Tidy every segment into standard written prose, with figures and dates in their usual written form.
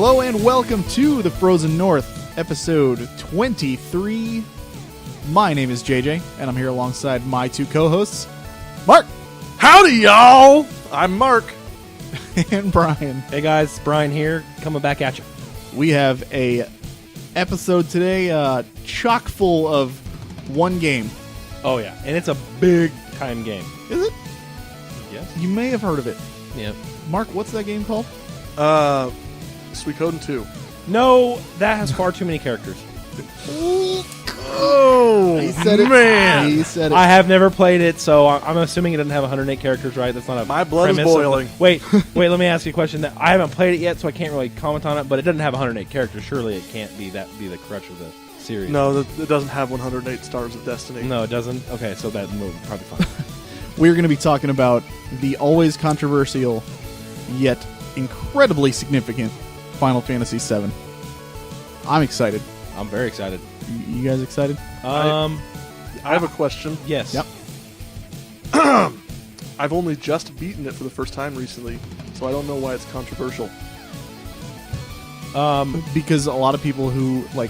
Hello and welcome to the Frozen North, episode 23. My name is JJ, and I'm here alongside my two co-hosts, Mark. Howdy, y'all! I'm Mark. And Brian. Hey guys, Brian here, coming back at you. We have a episode today chock full of one game. Oh yeah, and it's a big time game. Is it? Yes. You may have heard of it. Yeah. Mark, what's that game called? Suikoden 2. No, that has far too many characters. Oh, He said it. man. He said it. I have never played it, so I'm assuming it doesn't have 108 characters, right? That's not a My blood is premise of the- boiling. Wait, let me ask you a question. That I haven't played it yet, so I can't really comment on it. But it doesn't have 108 characters. Surely it can't be the crutch of the series. No, it doesn't have 108 Stars of Destiny. No, it doesn't. Okay, so that will probably fine. We're going to be talking about the always controversial, yet incredibly significant Final Fantasy VII. I'm excited. I'm very excited. You guys excited? I have a question. Yes. Yep. I've only just beaten it for the first time recently, so I don't know why it's controversial. Because a lot of people who, like,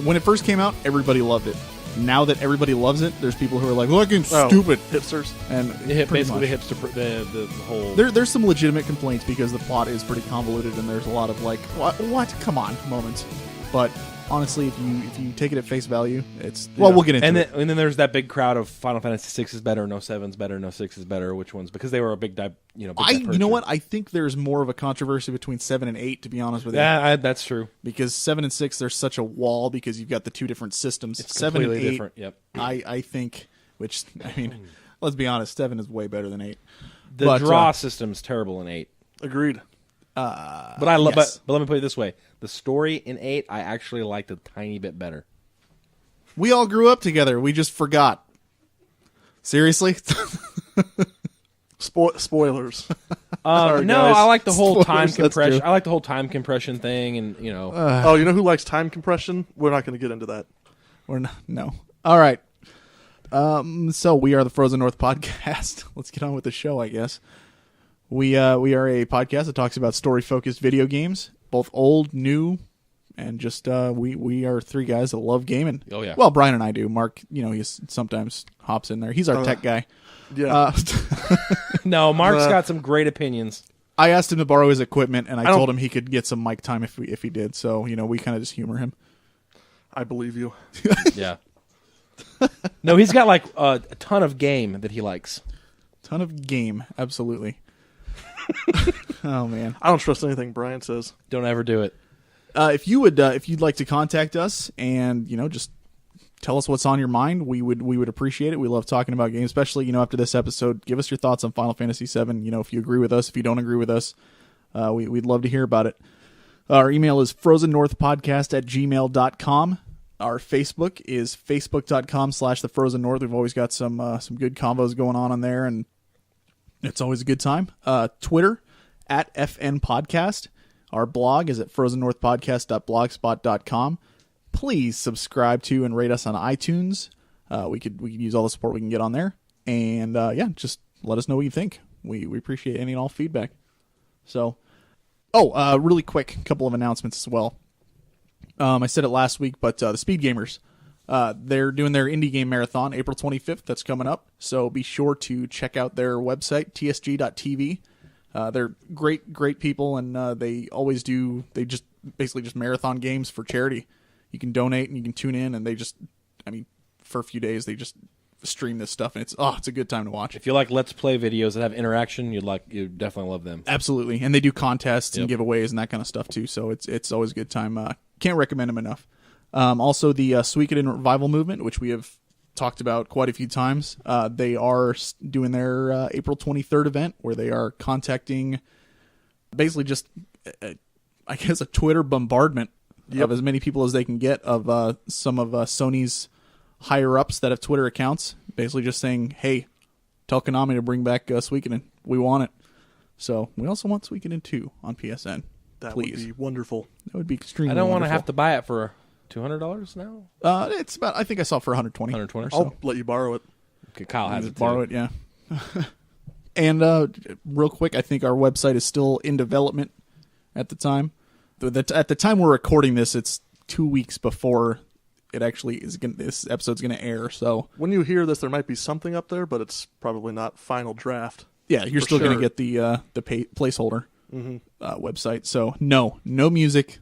when it first came out, everybody loved it. Now that everybody loves it, there's people who are like, well, that game's stupid. Hipsters. And Basically, the hipster, the whole. There's some legitimate complaints because the plot is pretty convoluted and there's a lot of, like, what? Come on moments. But honestly, if you take it at face value, it's... Well, we'll get into it. And then there's that big crowd of Final Fantasy 6 is better, no 7's better, no 6 is better. Which ones? Because they were a big You know what? I think there's more of a controversy between 7 and 8, to be honest with you. Yeah, that's true. Because 7 and 6, there's such a wall because you've got the two different systems. It's 7 and completely 8, different. Yep. I think, which, I mean, let's be honest, 7 is way better than 8. The draw system's terrible in 8. Agreed. But I love. yes. But let me put it this way: the story in 8, I actually liked a tiny bit better. We all grew up together. We just forgot. Seriously? Spoilers. No, guys. I like the whole Spoilers, time that's compression. true. I like the whole time compression thing, and Oh, you know who likes time compression? We're not going to get into that. We're not, no. All right. So we are the Frozen North podcast. Let's get on with the show, I guess. We are a podcast that talks about story-focused video games, both old, new, and just we are three guys that love gaming. Oh, yeah. Well, Brian and I do. Mark, he sometimes hops in there. He's our tech guy. Yeah. no, Mark's got some great opinions. I asked him to borrow his equipment, and I told him he could get some mic time if he did. So we kind of just humor him. I believe you. Yeah. No, he's got like a ton of game that he likes. Ton of game, absolutely. Oh man. I don't trust anything Brian says. Don't ever do it. If you'd like to contact us and just tell us what's on your mind, we would appreciate it. We love talking about games, especially after this episode. Give us your thoughts on Final Fantasy VII. If you agree with us, if you don't agree with us, we'd love to hear about it. Our email is frozennorthpodcast@gmail.com. Our Facebook is facebook.com/thefrozennorth. We've always got some good combos going on there, and it's always a good time. Twitter @FNPodcast. Our blog is at frozennorthpodcast.blogspot.com. Please subscribe to and rate us on iTunes. We could use all the support we can get on there. And just let us know what you think. We appreciate any and all feedback. So, really quick, a couple of announcements as well. I said it last week, but the Speed Gamers, they're doing their indie game marathon April 25th. That's coming up. So be sure to check out their website, tsg.tv. They're great people, and they just basically just marathon games for charity. You can donate and you can tune in, and for a few days they just stream this stuff, and it's a good time to watch. If you like Let's Play videos that have interaction, you'd definitely love them. Absolutely, and they do contests and giveaways and that kind of stuff too. So it's always a good time. Can't recommend them enough. Also, the Suikoden Revival Movement, which we have talked about quite a few times. They are doing their April 23rd event where they are contacting basically just, I guess, a Twitter bombardment of as many people as they can get of some of Sony's higher-ups that have Twitter accounts, basically just saying, hey, tell Konami to bring back Suikoden. We want it. So we also want Suikoden 2 on PSN. That Please. would be wonderful. That would be extremely I don't want to wonderful. have to buy it for $200 now. It's about, I think I saw it for 120. 120. or so. I'll let you borrow it. Okay, Kyle has it. Borrow it, yeah. And real quick, I think our website is still in development at the time. at the time we're recording this, it's 2 weeks before it actually is. This episode's going to air. So When you hear this, there might be something up there, but it's probably not final draft. yeah, you're For still going to sure. get the placeholder website. So no music,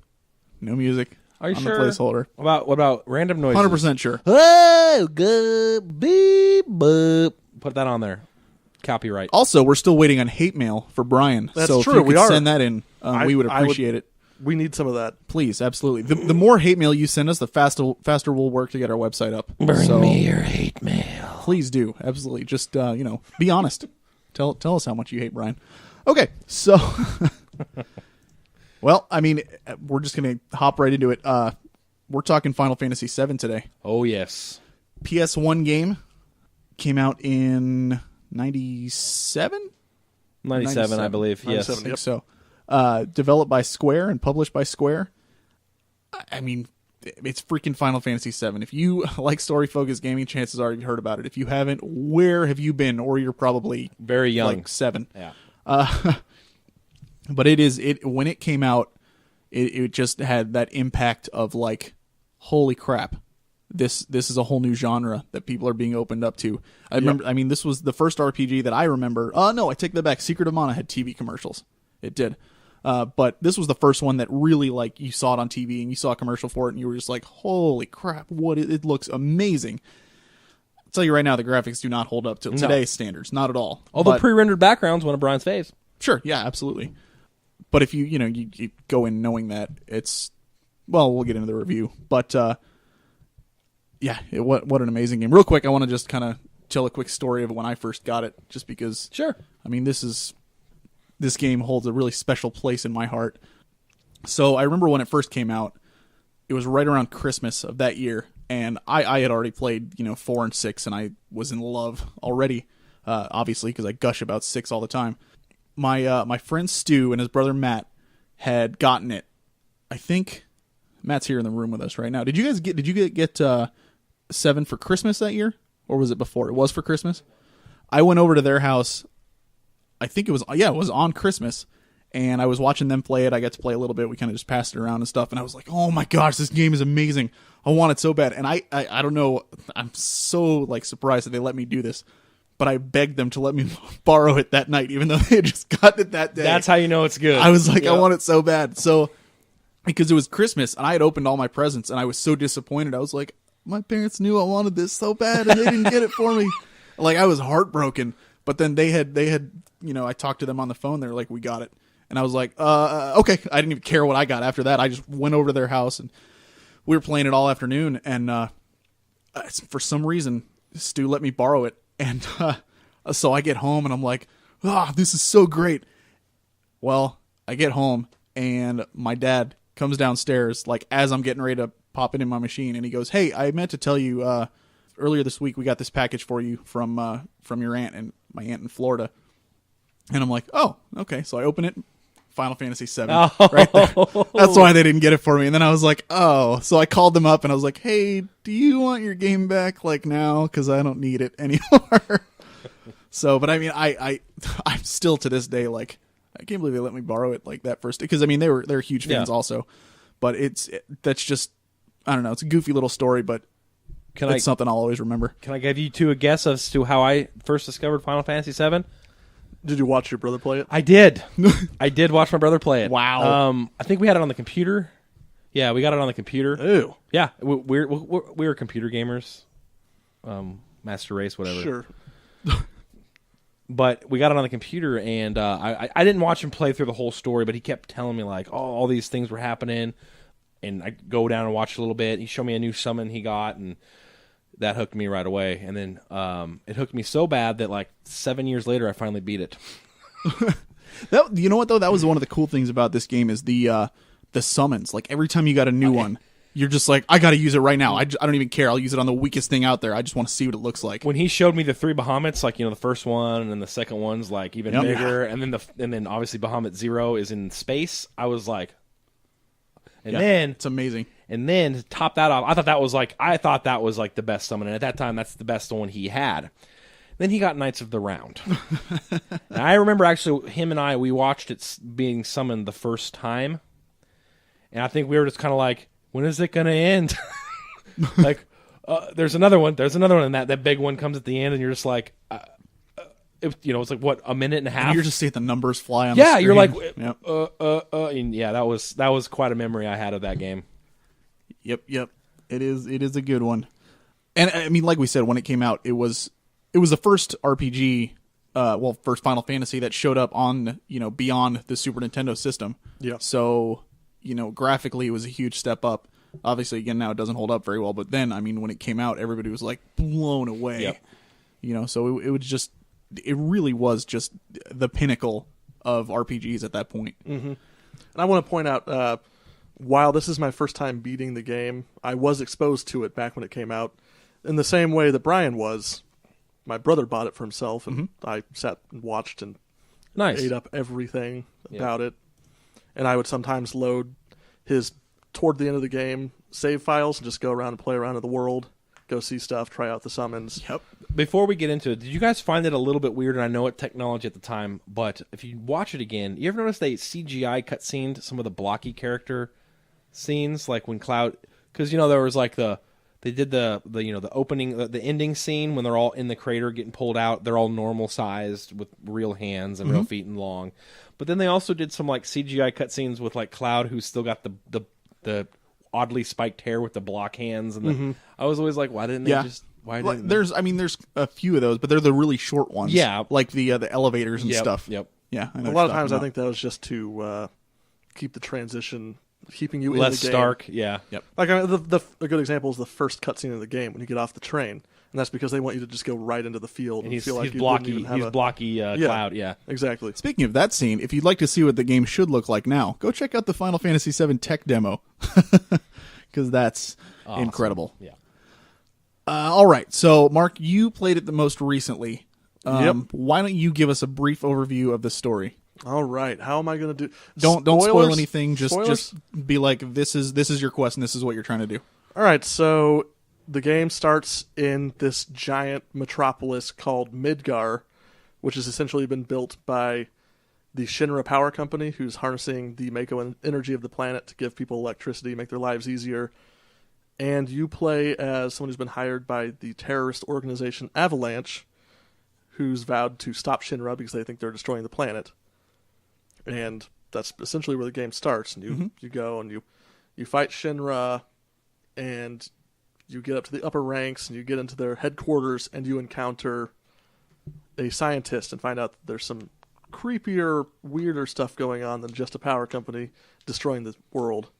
Are you on sure? the placeholder. What about random noises? 100% sure. Oh, good. Beep, boop. Put that on there. Copyright. Also, we're still waiting on hate mail for Brian. That's so true, if you we could are. send that in, we would I would- appreciate it. We need some of that. Please, absolutely. The more hate mail you send us, the faster we'll work to get our website up. Bring me your hate mail. Please do. Absolutely. Just, be honest. Tell us how much you hate Brian. Okay, so... well, I mean, we're just going to hop right into it. We're talking Final Fantasy VII today. Oh, yes. PS1 game came out in 97? 97, I believe. 97. Yes. I think Yep. so. Developed by Square and published by Square. I mean, it's freaking Final Fantasy VII. If you like story-focused gaming, chances are you've heard about it. If you haven't, where have you been? Or you're probably Very young. like 7. Yeah. But when it came out, it just had that impact of like, holy crap, this is a whole new genre that people are being opened up to. I remember, I mean, this was the first RPG that I remember. No, I take that back. Secret of Mana had TV commercials. It did. But this was the first one that really, like, you saw it on TV and you saw a commercial for it and you were just like, holy crap, it looks amazing. I'll tell you right now, the graphics do not hold up to today's standards. Not at all. Although But- pre-rendered background's one of Brian's faves. Sure, yeah, absolutely. But if you go in knowing that it's, well, we'll get into the review. But, what an amazing game. Real quick, I want to just kind of tell a quick story of when I first got it, just because, Sure. I mean, this game holds a really special place in my heart. So I remember when it first came out, it was right around Christmas of that year, and I had already played, 4 and 6, and I was in love already, obviously, because I gush about 6 all the time. My friend Stu and his brother Matt had gotten it. I think Matt's here in the room with us right now. Did you guys get 7 for Christmas that year, or was it before? It was for Christmas. I went over to their house. I think it was on Christmas, and I was watching them play it. I got to play a little bit. We kind of just passed it around and stuff, and I was like, "Oh my gosh, this game is amazing! I want it so bad." And I don't know. I'm so like surprised that they let me do this. But I begged them to let me borrow it that night, even though they had just gotten it that day. That's how you know it's good. I was like, I want it so bad. So, because it was Christmas, and I had opened all my presents, and I was so disappointed. I was like, my parents knew I wanted this so bad, and they didn't get it for me. Like, I was heartbroken. But then they had, I talked to them on the phone. They were like, we got it. And I was like, okay. I didn't even care what I got after that. I just went over to their house, and we were playing it all afternoon. And for some reason, Stu let me borrow it. And so I get home and I'm like, this is so great. Well, I get home and my dad comes downstairs like as I'm getting ready to pop it in my machine, and he goes, "Hey, I meant to tell you earlier this week we got this package for you from your aunt and my aunt in Florida." And I'm like, "Oh, okay." So I open it, Final Fantasy VII, right there. That's why they didn't get it for me. And then I was like, "Oh," so I called them up and I was like, "Hey, do you want your game back like now? Because I don't need it anymore." So, but I mean, I'm still to this day like, I can't believe they let me borrow it like that first, because I mean they're huge fans also, but that's just, I don't know, it's a goofy little story, but it's something I'll always remember. Can I give you two a guess as to how I first discovered Final Fantasy VII? Did you watch your brother play it? I did. I did watch my brother play it. Wow. I think we had it on the computer. Yeah, we got it on the computer. Ew. Yeah, we were computer gamers. Master Race, whatever. Sure. But we got it on the computer, and I didn't watch him play through the whole story, but he kept telling me, like, all these things were happening, and I go down and watch a little bit. He showed me a new summon he got, and that hooked me right away. And then it hooked me so bad that, like, 7 years later, I finally beat it. You know what, though? That was one of the cool things about this game is the summons. Like, every time you got a new one, you're just like, I got to use it right now. I don't even care. I'll use it on the weakest thing out there. I just want to see what it looks like. When he showed me the three Bahamut's, like, the first one, and then the second one's, like, even bigger, and then obviously Bahamut Zero is in space, I was like... then it's amazing. And then to top that off, I thought that was like the best summon, and at that time that's the best one he had. Then he got Knights of the Round. And I remember actually we watched it being summoned the first time, And I think we were just kind of like, when is it going to end? Like, there's another one. There's another one. And that big one comes at the end, and you're just like, it's like, what, a minute and a half? And you're just seeing the numbers fly on the screen. You're like, yep. And yeah, that was quite a memory I had of that game. Yep. It is a good one. And I mean, like we said, when it came out, it was the first RPG, first Final Fantasy that showed up on, beyond the Super Nintendo system. Yeah. So, graphically it was a huge step up. Obviously, again, now it doesn't hold up very well, but then, I mean, when it came out, everybody was like blown away. Yep. So it really was just the pinnacle of RPGs at that point. Mm-hmm. And I want to point out, while this is my first time beating the game, I was exposed to it back when it came out. In the same way that Brian was, my brother bought it for himself, and I sat and watched and ate up everything about it. And I would sometimes load his, toward the end of the game, save files and just go around and play around in the world, go see stuff, try out the summons. Yep. Before we get into it, did you guys find it a little bit weird? And I know it technology at the time, but if you watch it again, you ever notice they CGI cutscened some of the blocky character scenes, like when Cloud, because there was like they did the opening, the ending scene when they're all in the crater getting pulled out. They're all normal sized with real hands and real feet and long. But then they also did some like CGI cutscenes with like Cloud, who's still got the oddly spiked hair with the block hands. And I was always like, why didn't they just? Why didn't there's a few of those, but they're the really short ones. Yeah, like the elevators and stuff. Yep. Yeah. A lot of times I think that was just to keep the transition, keeping you less in the game. stark. Yeah. Yep. Like a good example is the first cutscene of the game when you get off the train, and that's because they want you to just go right into the field and feel like he's blocky. Cloud. Yeah. Exactly. Speaking of that scene, if you'd like to see what the game should look like now, go check out the Final Fantasy VII tech demo, because that's awesome. Incredible. Yeah. All right, so Mark, you played it the most recently. Yep. Why don't you give us a brief overview of the story? All right, how am I going to do? Don't spoil anything. Spoilers? Just be like, this is your quest, and this is what you're trying to do. All right, so the game starts in this giant metropolis called Midgar, which has essentially been built by the Shinra Power Company, who's harnessing the Mako energy of the planet to give people electricity, make their lives easier. And you play as someone who's been hired by the terrorist organization Avalanche, who's vowed to stop Shinra because they think they're destroying the planet. And that's essentially where the game starts. And you go and you fight Shinra, and you get up to the upper ranks, and you get into their headquarters, and you encounter a scientist and find out that there's some creepier, weirder stuff going on than just a power company destroying the world.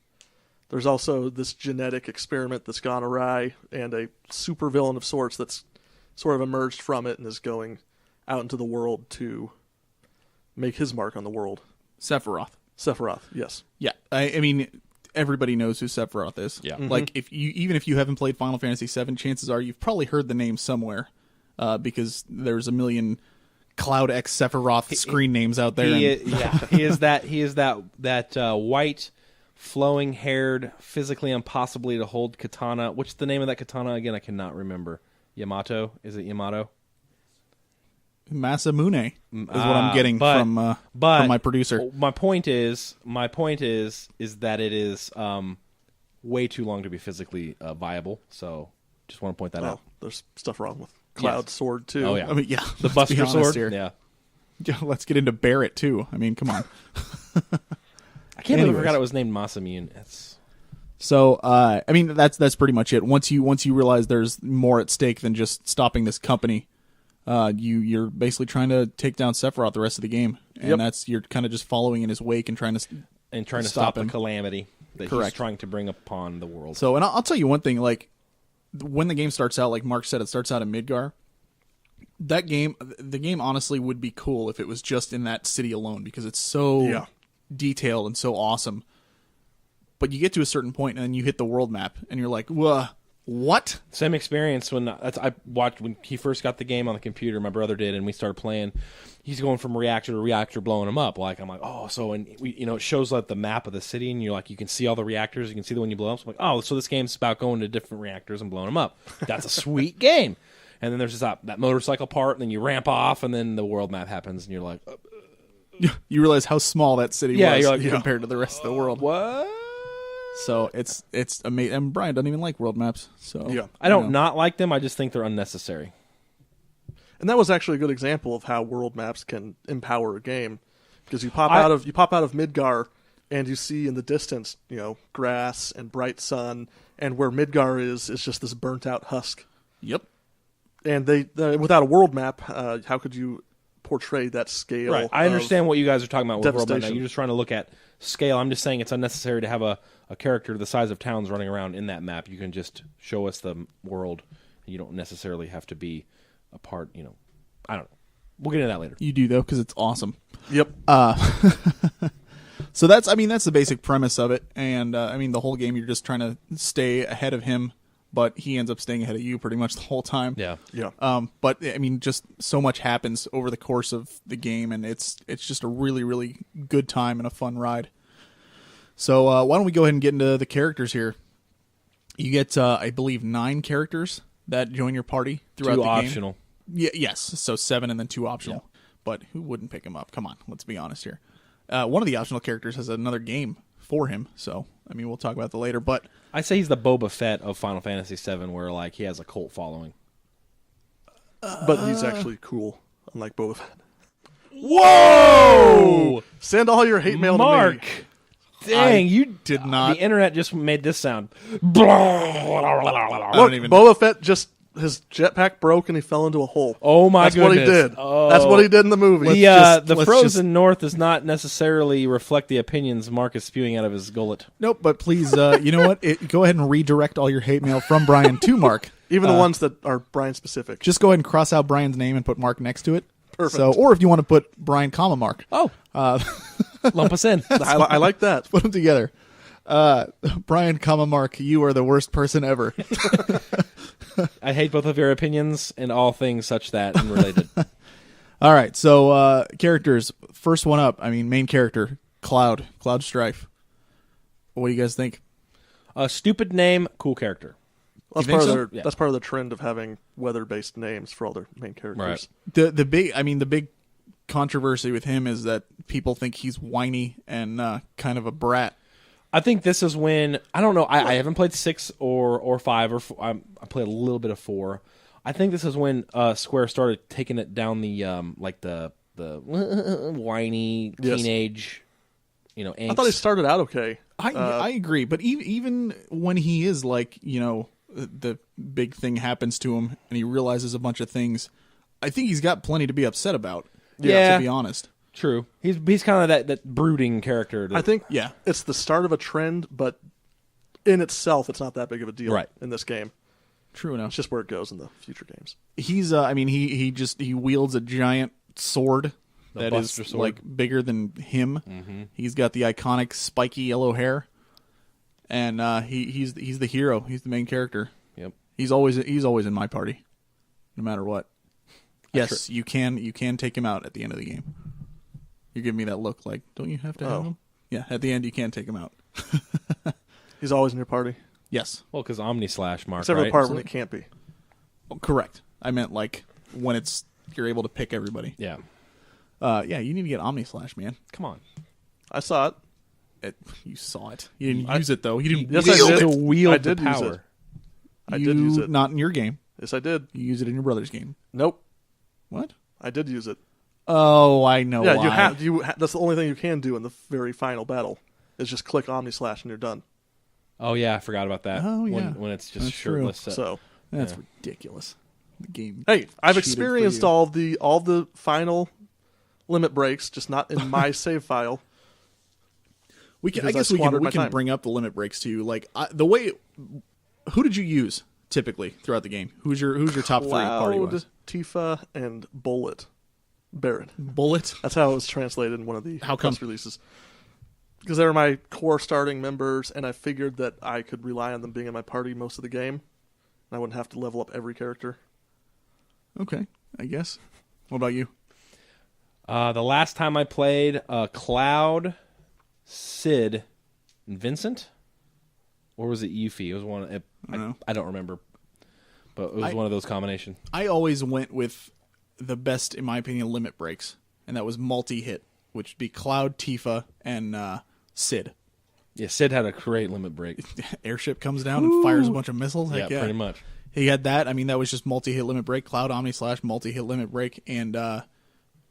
There's also this genetic experiment that's gone awry, and a supervillain of sorts that's sort of emerged from it and is going out into the world to make his mark on the world. Sephiroth, yes. Yeah, I mean, everybody knows who Sephiroth is. Yeah. Like, even if you haven't played Final Fantasy VII, chances are you've probably heard the name somewhere, because there's a million Cloud X Sephiroth screen names out there. He is that white, flowing-haired, physically impossibly to hold katana. What's the name of that katana again? I cannot remember. Yamato? Is it Yamato? Masamune is what I'm getting from my producer. My point is that it is way too long to be physically viable. So just want to point that out. There's stuff wrong with Cloud's sword too. Oh yeah, I mean, yeah, the Buster sword. Here. Yeah, let's get into Barrett too. I mean, come on. I can't believe I forgot it was named Masamune. So, I mean, that's pretty much it. Once you realize there's more at stake than just stopping this company, you're basically trying to take down Sephiroth the rest of the game, and you're kind of just following in his wake and trying to stop him. the calamity that he's trying to bring upon the world. So, and I'll tell you one thing: like when the game starts out, like Mark said, it starts out in Midgar. The game honestly would be cool if it was just in that city alone, because it's so detailed and so awesome. But you get to a certain point and then you hit the world map and you're like, "Whoa, what?" Same experience when I watched when he first got the game on the computer. My brother did, and we started playing. He's going from reactor to reactor, blowing them up. Like I'm like, oh, so and we, it shows like the map of the city, and you're like, you can see all the reactors, you can see the one you blow up. So I'm like, oh, so this game's about going to different reactors and blowing them up. That's a sweet game. And then there's just that motorcycle part, and then you ramp off, and then the world map happens, and you're like, you realize how small that city was you're like, compared to the rest of the world. What? So it's amazing. And Brian doesn't even like world maps. So Yeah. I don't not like them. I just think they're unnecessary. And that was actually a good example of how world maps can empower a game, because you pop out of Midgar, and you see in the distance, grass and bright sun, and where Midgar is just this burnt out husk. Yep. And they without a world map, how could you portray that scale? Right. I understand what you guys are talking about with world map. devastation. You're just trying to look at scale. I'm just saying it's unnecessary to have a character the size of towns running around in that map. You can just show us the world. You don't necessarily have to be a part. I don't know. We'll get into that later. You do though, because it's awesome. Yep. So that's the basic premise of it, and the whole game you're just trying to stay ahead of him, but he ends up staying ahead of you pretty much the whole time. Yeah. Yeah. But just so much happens over the course of the game, and it's just a really, really good time and a fun ride. So why don't we go ahead and get into the characters here? You get, I believe, 9 characters that join your party throughout the Two game. optional. Yeah, yes. So 7 and then 2 optional. Yeah. But who wouldn't pick him up? Come on, let's be honest here. One of the optional characters has another game for him, so we'll talk about that later. But I say he's the Boba Fett of Final Fantasy VII, where he has a cult following. But he's actually cool, unlike Boba Fett. Whoa! Send all your hate mail Mark! to me. Dang, you did not. The internet just made this sound. Look, even- Boba Fett his jetpack broke and he fell into a hole. Oh my That's goodness! what he did. Oh. That's what he did in the movie. The let's frozen north does not necessarily reflect the opinions Mark is spewing out of his gullet. Nope, but please, you know what? Go ahead and redirect all your hate mail from Brian to Mark. Even the ones that are Brian specific. Just go ahead and cross out Brian's name and put Mark next to it. Perfect. So, or if you want to put Brian, comma Mark, Oh, lump us in. I like that. put them together. Brian, comma Mark, you are the worst person ever. I hate both of your opinions and all things such that and related. All right, so characters. First one up. Main character, Cloud Strife. What do you guys think? Stupid name, cool character. That's think part so? of that's part of the trend of having weather-based names for all their main characters. Right. The big controversy with him is that people think he's whiny and kind of a brat. I think this is when I don't know. I haven't played 6 or 5 or I played a little bit of 4. I think this is when Square started taking it down the the whiny teenage, angst. I thought he started out okay. I agree, but even when he is the big thing happens to him and he realizes a bunch of things, I think he's got plenty to be upset about. Yeah. To be honest. True. He's kind of that brooding character. I think Yeah. it's the start of a trend, but in itself, it's not that big of a deal Right. in this game. True enough. It's just where it goes in the future games. He's he wields a giant sword that is Buster sword. bigger than him. Mm-hmm. He's got the iconic spiky yellow hair, and he's the hero. He's the main character. Yep. He's always in my party, no matter what. Yes, you can take him out at the end of the game. You're giving me that look like, don't you have to have him? Yeah, at the end you can take him out. He's always in your party, Yes, Well, because Omni-Slash, Mark, except for the right? part when he can't be. correct. I meant when you're able to pick everybody. Yeah. Yeah, you need to get Omni-Slash, man. Come on. I saw it. You saw it. You didn't use it, though. You didn't Yes, wield I did. To wield I the did use power. it. I did use it. Not in your game. Yes, I did. You use it in your brother's game. Nope. What? I did use it. Oh, I know Yeah, why. that's the only thing you can do in the very final battle is just click Omni-Slash and you're done. Oh, yeah, I forgot about that. Oh, yeah. When it's just That's true. shirtless. So, That's Yeah. ridiculous. The game. hey, I've cheated for experienced you. all the final limit breaks, just not in my save file. I because I guess we squandered my can time. bring up the limit breaks too. The way. Who did you use typically throughout the game? Who's your top three party Cloud, wise? Tifa, and Bullet. Baron. Bullet. That's how it was translated in one of the How come? press releases. Because they were my core starting members, and I figured that I could rely on them being in my party most of the game, and I wouldn't have to level up every character. Okay, I guess. What about you? The last time I played, Cloud, Sid, and Vincent? Or was it Yuffie? It was one. I don't remember. But it was one of those combinations. I always went with the best, in my opinion, limit breaks, and that was multi-hit, which would be Cloud, Tifa, and Sid. Yeah, Sid had a great limit break. Airship comes down and fires a bunch of missiles. Yeah, Heck pretty much. He had that. I mean, that was just multi-hit limit break, Cloud Omni / multi-hit limit break, and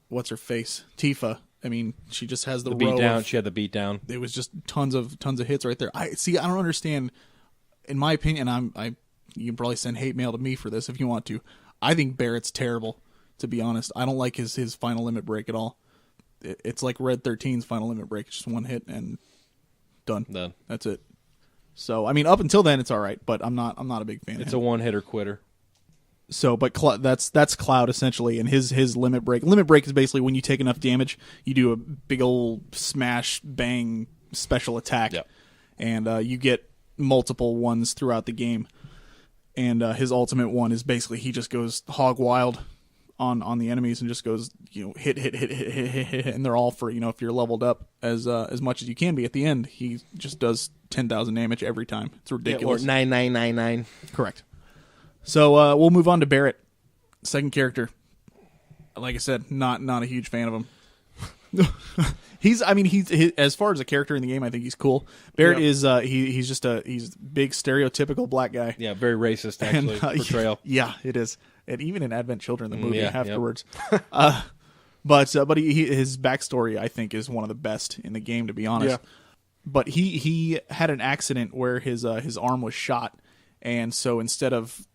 what's her face? Tifa. I mean, she just has the beat row down. of- She had the beat down. It was just tons of hits right there. I don't understand. In my opinion, you can probably send hate mail to me for this if you want to. I think Barrett's terrible, to be honest. I don't like his final limit break at all. It's like Red 13's final limit break. It's just one hit and done. That's it. So I mean, up until then, it's all right, but I'm not a big fan. It's of him. a one-hitter quitter. So, but that's Cloud essentially, and his limit break. Limit break is basically when you take enough damage, you do a big old smash bang special attack, and you get multiple ones throughout the game. And his ultimate one is basically he just goes hog wild on the enemies and just goes hit, and they're all for if you're leveled up as much as you can be at the end. He just does 10,000 damage every time. It's ridiculous. Or 9999. Correct. So we'll move on to Barrett, second character. Like I said, not a huge fan of him. He's as far as a character in the game, I think he's cool. Barrett is he's big stereotypical black guy. Yeah, very racist actually portrayal. Yeah, it is. And even in Advent Children, the movie afterwards. But his backstory, I think, is one of the best in the game, to be honest. Yeah. But he had an accident where his arm was shot, and so instead of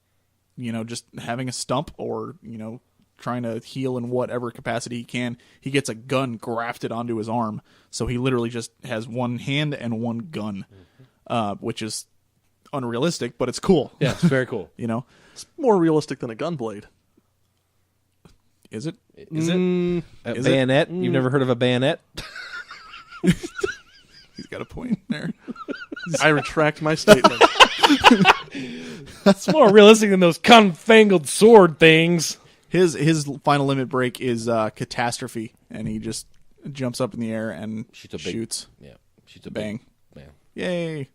just having a stump or trying to heal in whatever capacity he can, he gets a gun grafted onto his arm. So he literally just has one hand and one gun, which is unrealistic, but it's cool. Yeah, it's very cool. It's more realistic than a gunblade. Is it? Is it? A bayonet? You've never heard of a bayonet? He's got a point there. I retract my statement. It's more realistic than those confangled sword things. His final limit break is catastrophe, and he just jumps up in the air and shoots. Yeah, shoots a bang. Big, Yay!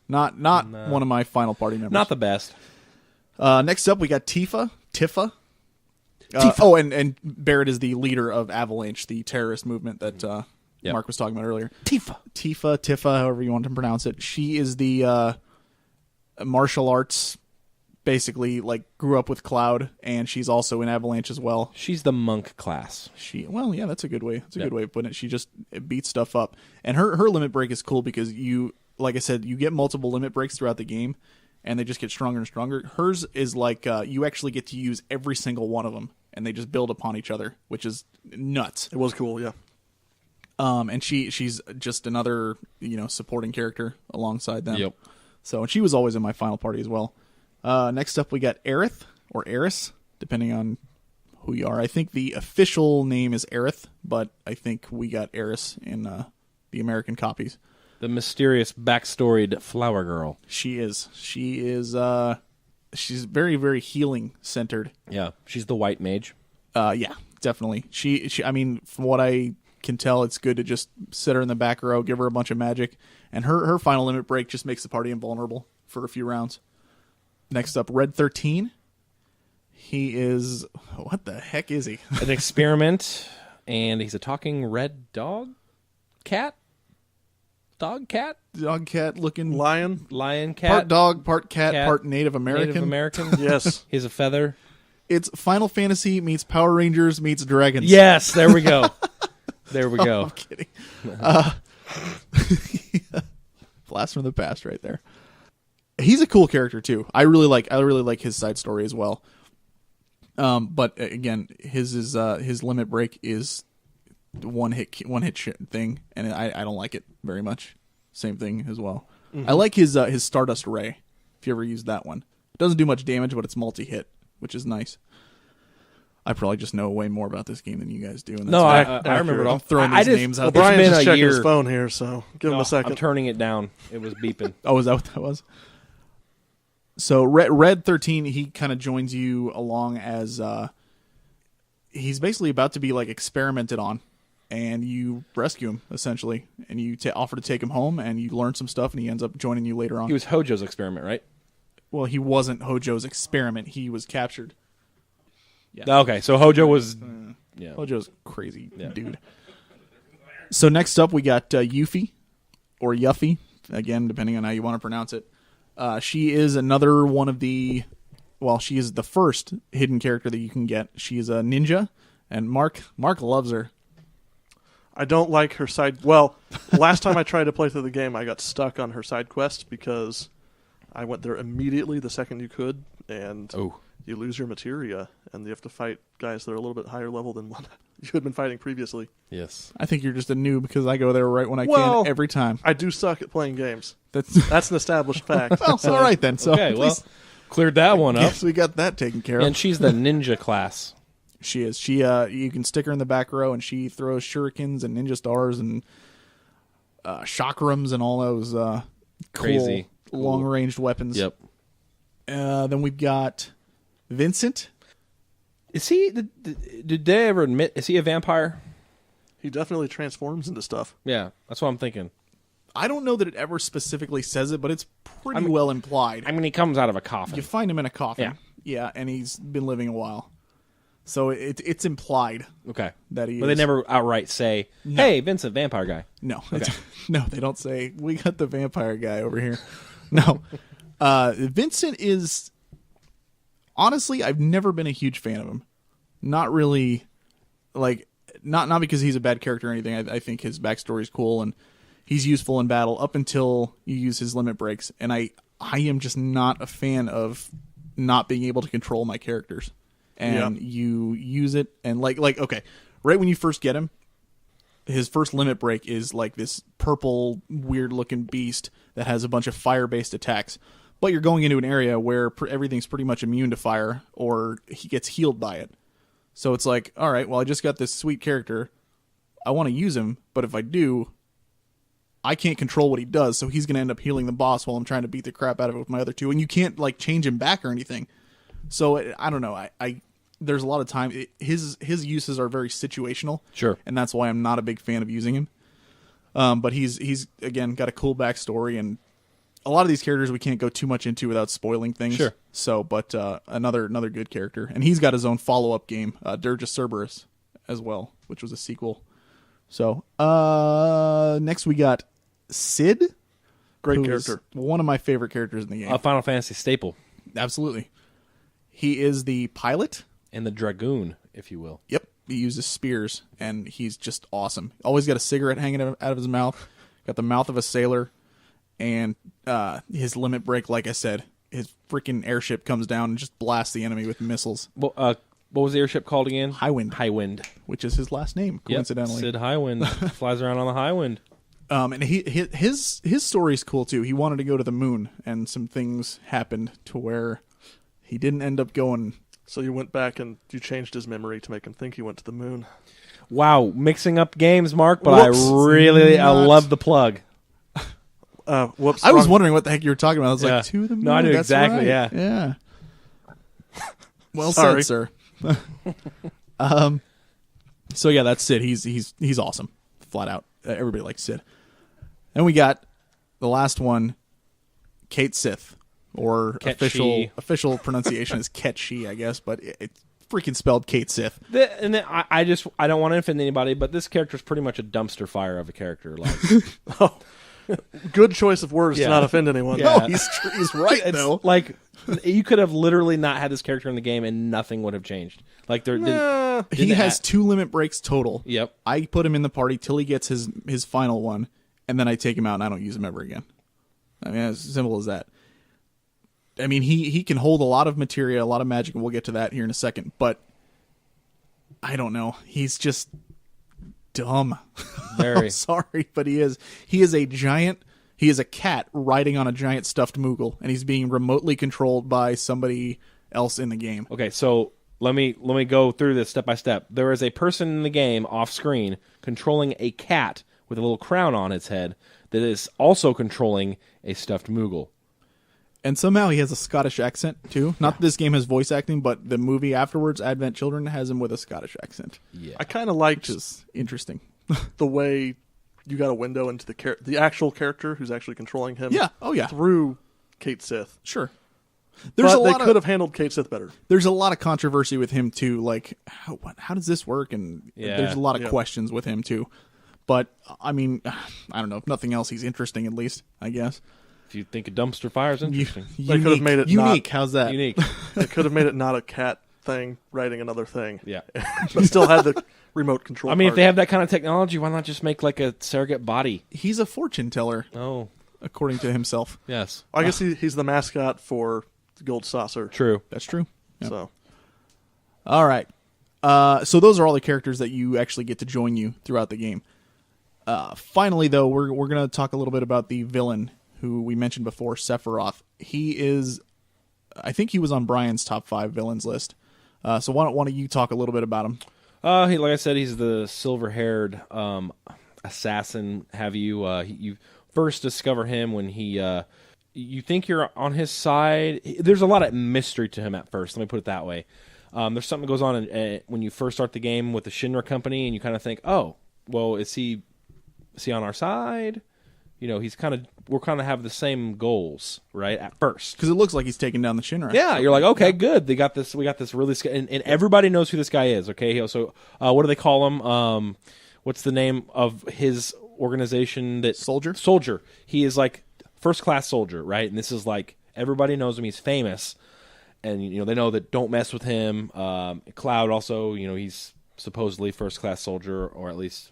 Not one of my final party members. Not the best. Next up, we got Tifa. Oh, and Barrett is the leader of Avalanche, the terrorist movement that Mark was talking about earlier. Tifa, however you want to pronounce it. She is the martial arts, basically, grew up with Cloud, and she's also in Avalanche as well. She's the monk class. That's a good way. That's a good way of putting it. She just beats stuff up. And her limit break is cool because like I said, you get multiple limit breaks throughout the game, and they just get stronger and stronger. Hers is you actually get to use every single one of them, and they just build upon each other, which is nuts. It was cool, yeah. And she's just another supporting character alongside them. Yep. So, and she was always in my final party as well. Next up, we got Aerith or Eris, depending on who you are. I think the official name is Aerith, but I think we got Eris in the American copies. The mysterious backstoried flower girl. She is. She's very, very healing centered. Yeah, she's the white mage. Yeah, definitely. She. I mean, from what I can tell, it's good to just sit her in the back row, give her a bunch of magic, and her final limit break just makes the party invulnerable for a few rounds. Next up, Red 13. He is... What the heck is he? An experiment, and he's a talking red dog? Cat? Dog cat? Dog cat looking... Lion? Lion cat? Part dog, part cat, part Native American. Native American? Yes. He's a feather. It's Final Fantasy meets Power Rangers meets Dragons. Yes, there we go. There we go. I'm kidding. Blast from the past right there. He's a cool character too. I really like his side story as well. But again, his limit break is one hit thing, and I don't like it very much. Same thing as well. Mm-hmm. I like his Stardust Ray. If you ever used that one, it doesn't do much damage, but it's multi-hit, which is nice. I probably just know way more about this game than you guys do. And that's I remember it all. I'm throwing these names out. Brian been just a checked year. his phone here, so give him a second. I'm turning it down. It was beeping. Oh, is that what that was? So Red 13, he kind of joins you along as he's basically about to be experimented on, and you rescue him essentially, and you offer to take him home, and you learn some stuff, and he ends up joining you later on. He was Hojo's experiment, right? Well, he wasn't Hojo's experiment. He was captured. Yeah. Okay, so Hojo was... yeah. Hojo's crazy dude. So next up, we got Yuffie, or Yuffie. again, depending on how you want to pronounce it. She is another one of the... Well, she is the first hidden character that you can get. She is a ninja, and Mark loves her. I don't like her side... Well, last time I tried to play through the game, I got stuck on her side quest because I went there immediately the second you could, and you lose your materia, and you have to fight guys that are a little bit higher level than what you had been fighting previously. Yes. I think you're just a noob because I go there right when I can every time. I do suck at playing games. That's an established fact. Well, all right then. So Okay, well, cleared that one up. yes, we got that taken care of. And she's the ninja class. She is. She you can stick her in the back row, and she throws shurikens and ninja stars and chakrams and all those Crazy cool long-ranged weapons. Yep. Then we've got Vincent. Is he? Did they ever admit? Is he a vampire? He definitely transforms into stuff. Yeah, that's what I'm thinking. I don't know that it ever specifically says it, but it's pretty well implied. I mean, he comes out of a coffin. You find him in a coffin. Yeah. Yeah, and he's been living a while. So it's implied. Okay. That he but is. they never outright say, "Hey, Vincent, vampire guy." No. Okay. No, they don't say, "We got the vampire guy over here." No. Vincent is... Honestly, I've never been a huge fan of him. Not really... Like, not because he's a bad character or anything. I think his backstory is cool, and he's useful in battle up until you use his limit breaks. And I am just not a fan of not being able to control my characters. And you use it, and like okay, right when you first get him, his first limit break is like this purple, weird-looking beast that has a bunch of fire-based attacks. But you're going into an area where everything's pretty much immune to fire, or he gets healed by it. So it's like, all right, well, I just got this sweet character. I want to use him, but if I do, I can't control what he does, so he's going to end up healing the boss while I'm trying to beat the crap out of it with my other two. And you can't like change him back or anything. So I don't know. I there's a lot of time. His uses are very situational. Sure. And that's why I'm not a big fan of using him. But he's again got a cool backstory, and a lot of these characters we can't go too much into without spoiling things. Sure. So, but another good character, and he's got his own follow-up game, Dirge of Cerberus, as well, which was a sequel. So next we got Sid. Great character. One of my favorite characters in the game. A Final Fantasy staple. Absolutely. He is the pilot. And the dragoon, if you will. Yep. He uses spears, and he's just awesome. Always got a cigarette hanging out of his mouth. Got the mouth of a sailor. And his limit break, like I said, his freaking airship comes down and just blasts the enemy with missiles. Well, what was the airship called again? Highwind. Highwind. Which is his last name, coincidentally. Yep. Sid Highwind flies around on the Highwind. And his story is cool, too. He wanted to go to the moon, and some things happened to where he didn't end up going... So you went back and you changed his memory to make him think he went to the moon. Wow, mixing up games, Mark, but Whoops. I love the plug. Whoops. I was wrong. wondering what the heck you were talking about. I was Yeah. like, to the moon? No, I knew That's exactly, right. yeah. Yeah. Well Sorry. said, sir. So yeah, that's Sid. He's awesome. Flat out. Everybody likes Sid. And we got the last one, Kate Sith. Or official pronunciation is Ketchi, I guess, but it's freaking spelled Kate Sith. I don't want to offend anybody, but this character is pretty much a dumpster fire of a character. Like, Good choice of words to not offend anyone. Yeah. No, he's right though. like you could have literally not had this character in the game and nothing would have changed. Like He has 2 limit breaks total. Yep. I put him in the party till he gets his final one, and then I take him out and I don't use him ever again. I mean, as simple as that. I mean, he can hold a lot of materia, a lot of magic, and we'll get to that here in a second, but I don't know. He's just dumb. Very. I'm sorry, but he is. He is a cat riding on a giant stuffed Moogle, and he's being remotely controlled by somebody else in the game. Okay, so let me go through this step by step. There is a person in the game off screen controlling a cat with a little crown on its head that is also controlling a stuffed Moogle. And somehow he has a Scottish accent, too. Not that this game has voice acting, but the movie afterwards, Advent Children, has him with a Scottish accent. Yeah. I kind of liked Which is interesting. the way you got a window into the actual character who's actually controlling him. Yeah. Oh, yeah. Through Kate Sith. Sure. They could have handled Kate Sith better. There's a lot of controversy with him, too. Like, how does this work? And Yeah. there's a lot of questions with him, too. But I mean, I don't know. If nothing else, he's interesting. At least I guess. If you think a dumpster fire is interesting, They could have made it unique. How's that? unique. They could have made it not a cat thing writing another thing. Yeah. But still had the remote control. I mean, if part. they have that kind of technology, why not just make like a surrogate body? He's a fortune teller, Oh, according to himself. yes. I guess he's the mascot for the Gold Saucer. True. That's true. Yep. So All right. So those are all the characters that you actually get to join you throughout the game. Finally, though, we're going to talk a little bit about the villain who we mentioned before, Sephiroth. He is, I think he was on Brian's top 5 villains list. So why don't you talk a little bit about him? Like I said, he's the silver-haired assassin. You first discover him when you think you're on his side. There's a lot of mystery to him at first. Let me put it that way. There's something that goes on when you first start the game with the Shinra company, and you kind of think, oh, well, is he on our side? You know, we're kind of have the same goals, right? At first, Because it looks like he's taking down the Shinra. yeah, you're like, okay, good. We got this really, and everybody knows who this guy is. Okay, so what do they call him? What's the name of his organization? Soldier. He is like first class soldier, right? And this is like everybody knows him. He's famous, and they know that don't mess with him. Cloud also, he's supposedly first class soldier, or at least,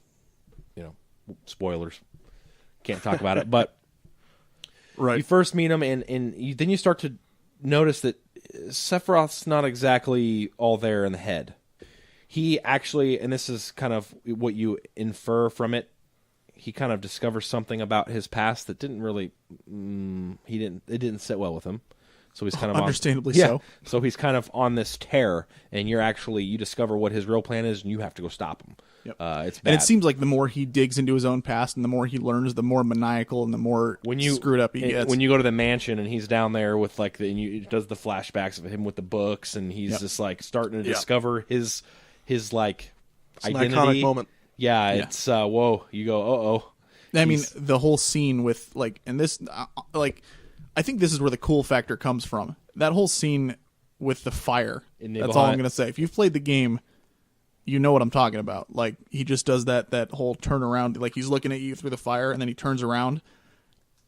spoilers. Can't talk about it, but right. you first meet him, and then you start to notice that Sephiroth's not exactly all there in the head. He actually, and this is kind of what you infer from it, he kind of discovers something about his past that didn't really, it didn't sit well with him. So he's kind of understandably so. so. So he's kind of on this tear, and you discover what his real plan is, and you have to go stop him. Yep. It's bad. And it seems like the more he digs into his own past and the more he learns, the more maniacal and the more screwed up he gets. When you go to the mansion and he's down there with it does the flashbacks of him with the books, and he's just like starting to discover his like It's an identity. iconic moment. Yeah, it's whoa. You go, uh-oh. I mean, the whole scene with and this, I think this is where the cool factor comes from. That whole scene with the fire. That's all I'm going to say. If you've played the game, you know what I'm talking about. Like, he just does that whole turnaround. Like, he's looking at you through the fire, and then he turns around.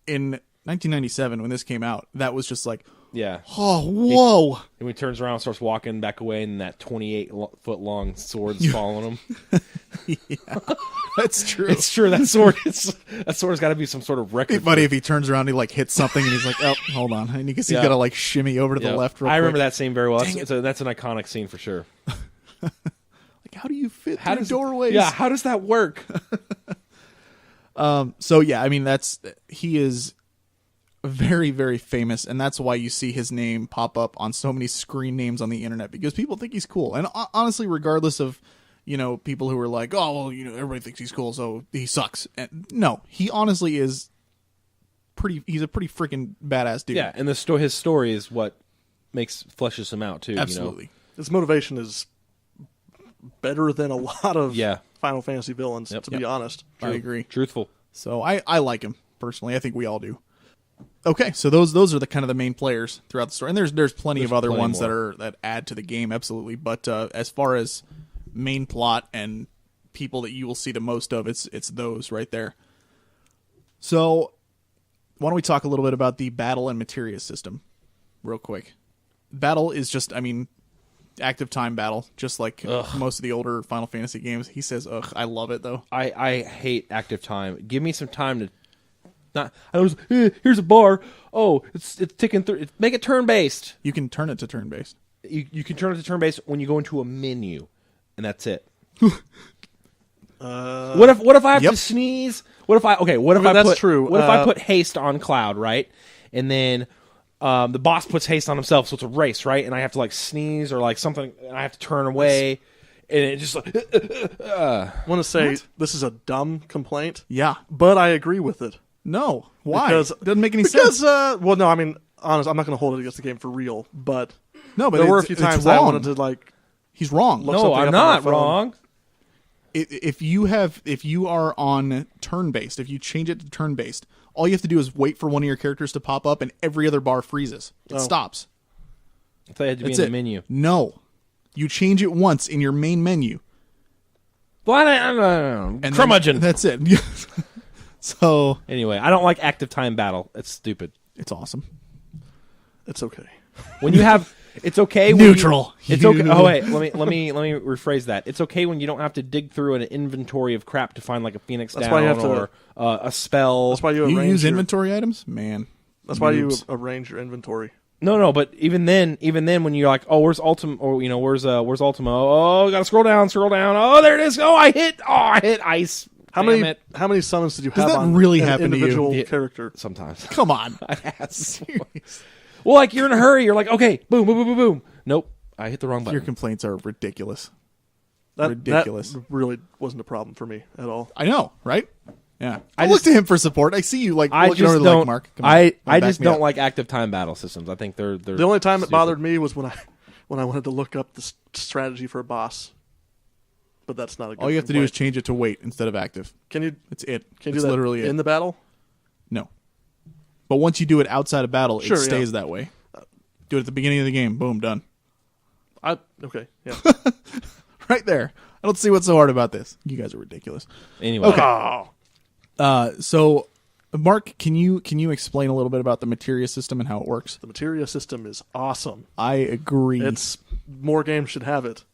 In 1997, when this came out, that was just like, yeah. Oh, whoa. And when he turns around, starts walking back away, and that 28-foot long sword's following him. Yeah, that's true. It's true. That sword's got to be some sort of record. It's funny if he turns around, he hits something, and he's like, "Oh, hold on," and you can see he's got to shimmy over to the left. Real I remember quick. that scene very well. That's an iconic scene for sure. How do you fit through doorways? Yeah, how does that work? So yeah, I mean he is very, very famous, and that's why you see his name pop up on so many screen names on the internet, because people think he's cool. And honestly, regardless of people who are like, oh well, everybody thinks he's cool, so he sucks. And no, he honestly is he's a pretty freaking badass dude. Yeah, and his story is what fleshes him out too. Absolutely. His motivation is better than a lot of Yeah. Final Fantasy villains, to be honest. I agree. Truthful. So I like him personally. I think we all do. Okay, so those are the kind of the main players throughout the story, and there's plenty of other ones more. that add to the game, absolutely. But as far as main plot and people that you will see the most of, it's those right there. So why don't we talk a little bit about the battle and materia system, real quick? Battle is just, active time battle, just like most of the older Final Fantasy games. He says, "Ugh, I love it though." I hate active time. Give me some time to. Here's a bar. Oh, it's ticking through. Make it turn based. You can turn it to turn based. You can turn it to turn based when you go into a menu, and that's it. What if I have to sneeze? What if I that's true. What if I put haste on Cloud, right? And then the boss puts haste on himself, so it's a race, right? And I have to sneeze or something, and I have to turn away, and it just I want to say this is a dumb complaint. Yeah, but I agree with it. No, why? Because doesn't make any sense. Well, no, honest, I'm not going to hold it against the game for real. But no, but there were a few times that I wanted to He's wrong. No, I'm not wrong. If you are on turn based, if you change it to turn based, all you have to do is wait for one of your characters to pop up, and every other bar freezes. It stops. I thought it had to be in the menu. No, you change it once in your main menu. Well, I don't know. And Curmudgeon. That's it. So Anyway, I don't like active time battle. It's stupid. it's awesome. It's okay. When you have, it's okay. When Neutral. It's okay. Oh wait, let me rephrase that. It's okay when you don't have to dig through an inventory of crap to find like a phoenix That's down why you have to- or a spell. That's why you You arrange use your, inventory items, man. That's why you Noobs. arrange your inventory. No, but even then, when you're like, oh, where's Ultima? Or where's Ultima? Oh, gotta scroll down. Oh, there it is. Oh, I hit ice. How Damn many it. how many summons did you have that on really an happen to you? individual Yeah. character? Sometimes. Come on. Seriously. Well, like you're in a hurry. You're like, okay, boom, boom, boom, boom, boom. Nope, I hit the wrong button. Your complaints are ridiculous. That Ridiculous. really wasn't a problem for me at all. I know, right? Yeah. I I look just- to him for support. I see you like I looking just over don't. like Mark. Come on. I Back just me don't up. like active time battle systems. I think they're The only time it stupid. bothered me was when I wanted to look up the strategy for a boss. But that's not a good All you have to do is complaint. change it to wait instead of active. Can you It's it. can you It's do that literally in it. the battle? No. But once you do it outside of battle, Sure, it yeah. stays that way. Do it at the beginning of the game. Boom, done. Okay, yeah. Right there. I don't see what's so hard about this. You guys are ridiculous. Anyway, Oh, So, Mark, can you explain a little bit about the materia system and how it works? the materia system is awesome. I agree. It's more games should have it.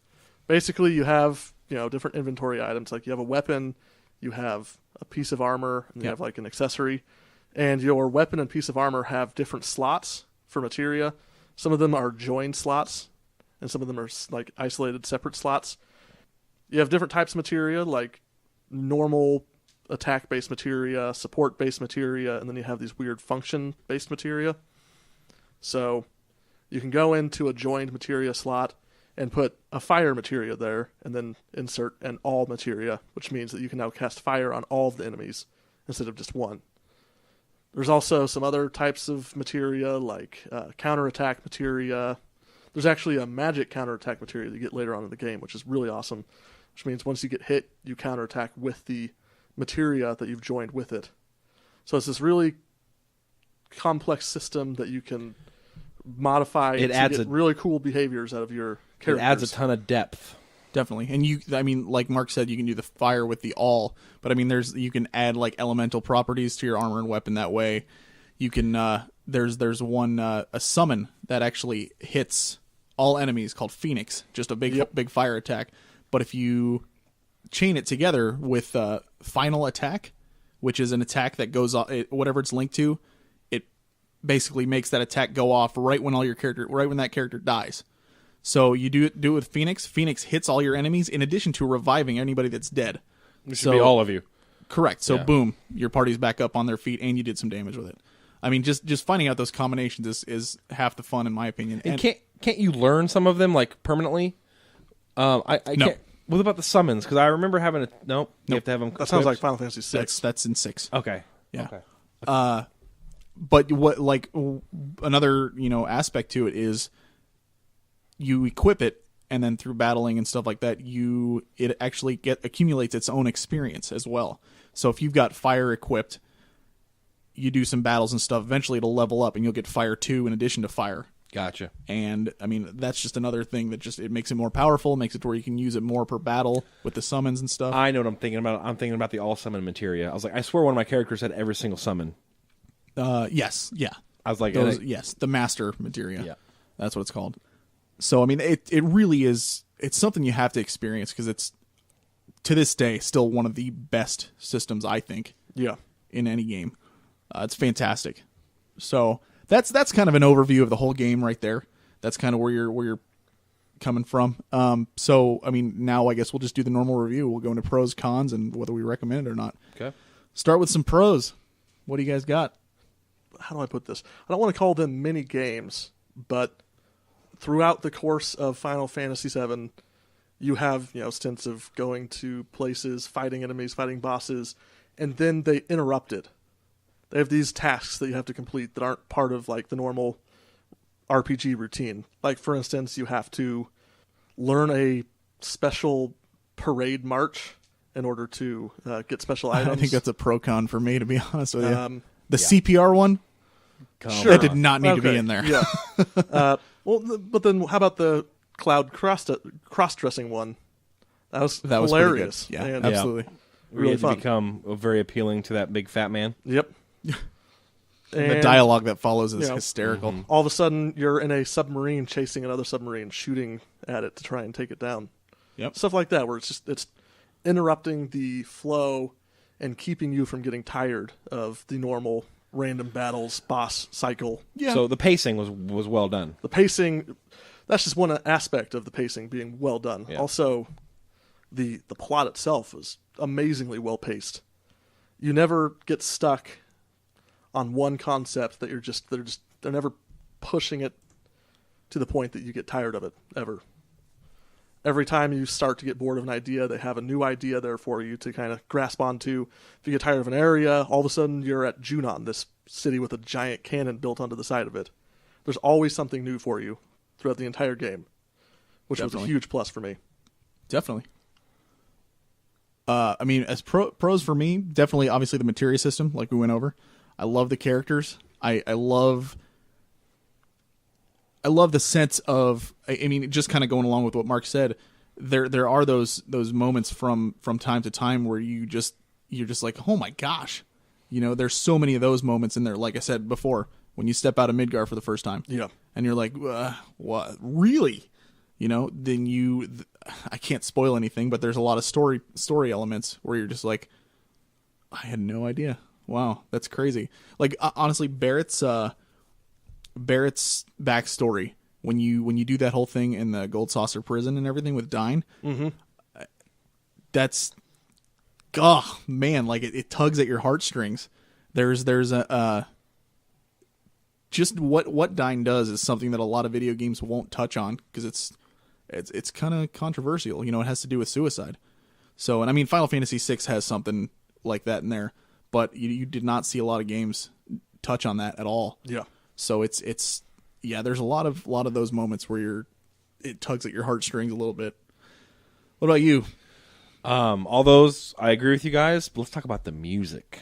Basically, you have different inventory items. Like you have a weapon, you have a piece of armor, and you Yep. have like an accessory. And your weapon and piece of armor have different slots for materia. Some of them are joined slots, and some of them are like isolated, separate slots. You have different types of materia, like normal attack-based materia, support-based materia, and then you have these weird function-based materia. So you can go into a joined materia slot and put a fire materia there, and then insert an all materia, which means that you can now cast fire on all of the enemies instead of just one. There's also some other types of materia, like counterattack materia. There's actually a magic counterattack materia that you get later on in the game, which is really awesome, which means once you get hit, you counterattack with the materia that you've joined with it. So it's this really complex system that you can modify It to adds get really cool behaviors out of your it characters. adds a ton of depth. Definitely. And like Mark said, you can do the fire with the all, but I mean, you can add like elemental properties to your armor and weapon that way. You can, there's one, a summon that actually hits all enemies called Phoenix, just a big fire attack. But if you chain it together with, final attack, which is an attack that goes off, whatever it's linked to, it basically makes that attack go off right when that character dies. So you do it with Phoenix. Phoenix hits all your enemies in addition to reviving anybody that's dead. It should be all of you. Correct. So Yeah. boom, your party's back up on their feet, and you did some damage with it. I mean, just finding out those combinations is half the fun, in my opinion. And can't you learn some of them like permanently? I No. can't. What about the summons? Because I remember having You have to have them. That sounds like equipped. Final Fantasy VI. that's in 6. Okay. Yeah. Okay. But what another aspect to it is you equip it, and then through battling and stuff like that, it actually accumulates its own experience as well. So if you've got fire equipped, you do some battles and stuff. Eventually, it'll level up, and you'll get fire 2 in addition to fire. Gotcha. And I mean, that's just another thing that it makes it more powerful, makes it to where you can use it more per battle with the summons and stuff. I know what I'm thinking about. I'm thinking about the all summon materia. I was like, I swear one of my characters had every single summon. Yes, yeah. I was like, Yes, the master materia. Yeah. That's what it's called. So I mean, it really is. It's something you have to experience because it's to this day still one of the best systems, I think, Yeah. in any game. It's fantastic. So that's kind of an overview of the whole game right there. That's kind of where you're coming from. So I mean, now I guess we'll just do the normal review. We'll go into pros, cons, and whether we recommend it or not. okay. Start with some pros. What do you guys got? How do I put this? I don't want to call them mini games, but throughout the course of Final Fantasy VII, you have stints of going to places, fighting enemies, fighting bosses, and then they interrupt it. They have these tasks that you have to complete that aren't part of like the normal RPG routine. Like for instance, you have to learn a special parade march in order to get special items. I think that's a pro con for me, to be honest with you. The yeah. CPR one, Sure. that did not need to be Okay, in there. Yeah. But then how about the cloud cross-dressing one? That was pretty good. hilarious. Yeah, and absolutely. Really really to fun. become very appealing to that big fat man. Yep. And the dialogue that follows is Yeah. hysterical. All of a sudden, you're in a submarine chasing another submarine, shooting at it to try and take it down. Yep. Stuff like that, where it's interrupting the flow and keeping you from getting tired of the normal random battles boss cycle. Yeah. So the pacing was well done. The pacing, that's just one aspect of the pacing being well done. Yeah. Also, the plot itself was amazingly well paced. You never get stuck on one concept that they're never pushing it to the point that you get tired of it ever. Every time you start to get bored of an idea, they have a new idea there for you to kind of grasp onto. If you get tired of an area, all of a sudden you're at Junon, this city with a giant cannon built onto the side of it. There's always something new for you throughout the entire game, which was a Definitely. huge plus for me. Definitely. I mean, as pros for me, definitely, obviously the materia system, like we went over. I love the characters. I love the sense of. I mean, just kind of going along with what Mark said. There are those moments from time to time where you're just like, oh my gosh, there's so many of those moments in there. Like I said before, when you step out of Midgar for the first time, Yeah. and you're like, what, really? Then I can't spoil anything, but there's a lot of story elements where you're just like, I had no idea. Wow, that's crazy. Like honestly, Barrett's backstory when you do that whole thing in the Gold Saucer prison and everything with Dine, that's, oh man, like it tugs at your heartstrings. There's a just what Dine does is something that a lot of video games won't touch on because it's kind of controversial. It has to do with suicide. So, and I mean, Final Fantasy VI has something like that in there, but you did not see a lot of games touch on that at all. Yeah. So it's there's a lot of those moments where it tugs at your heartstrings a little bit. What about you? All those, I agree with you guys, but let's talk about the music.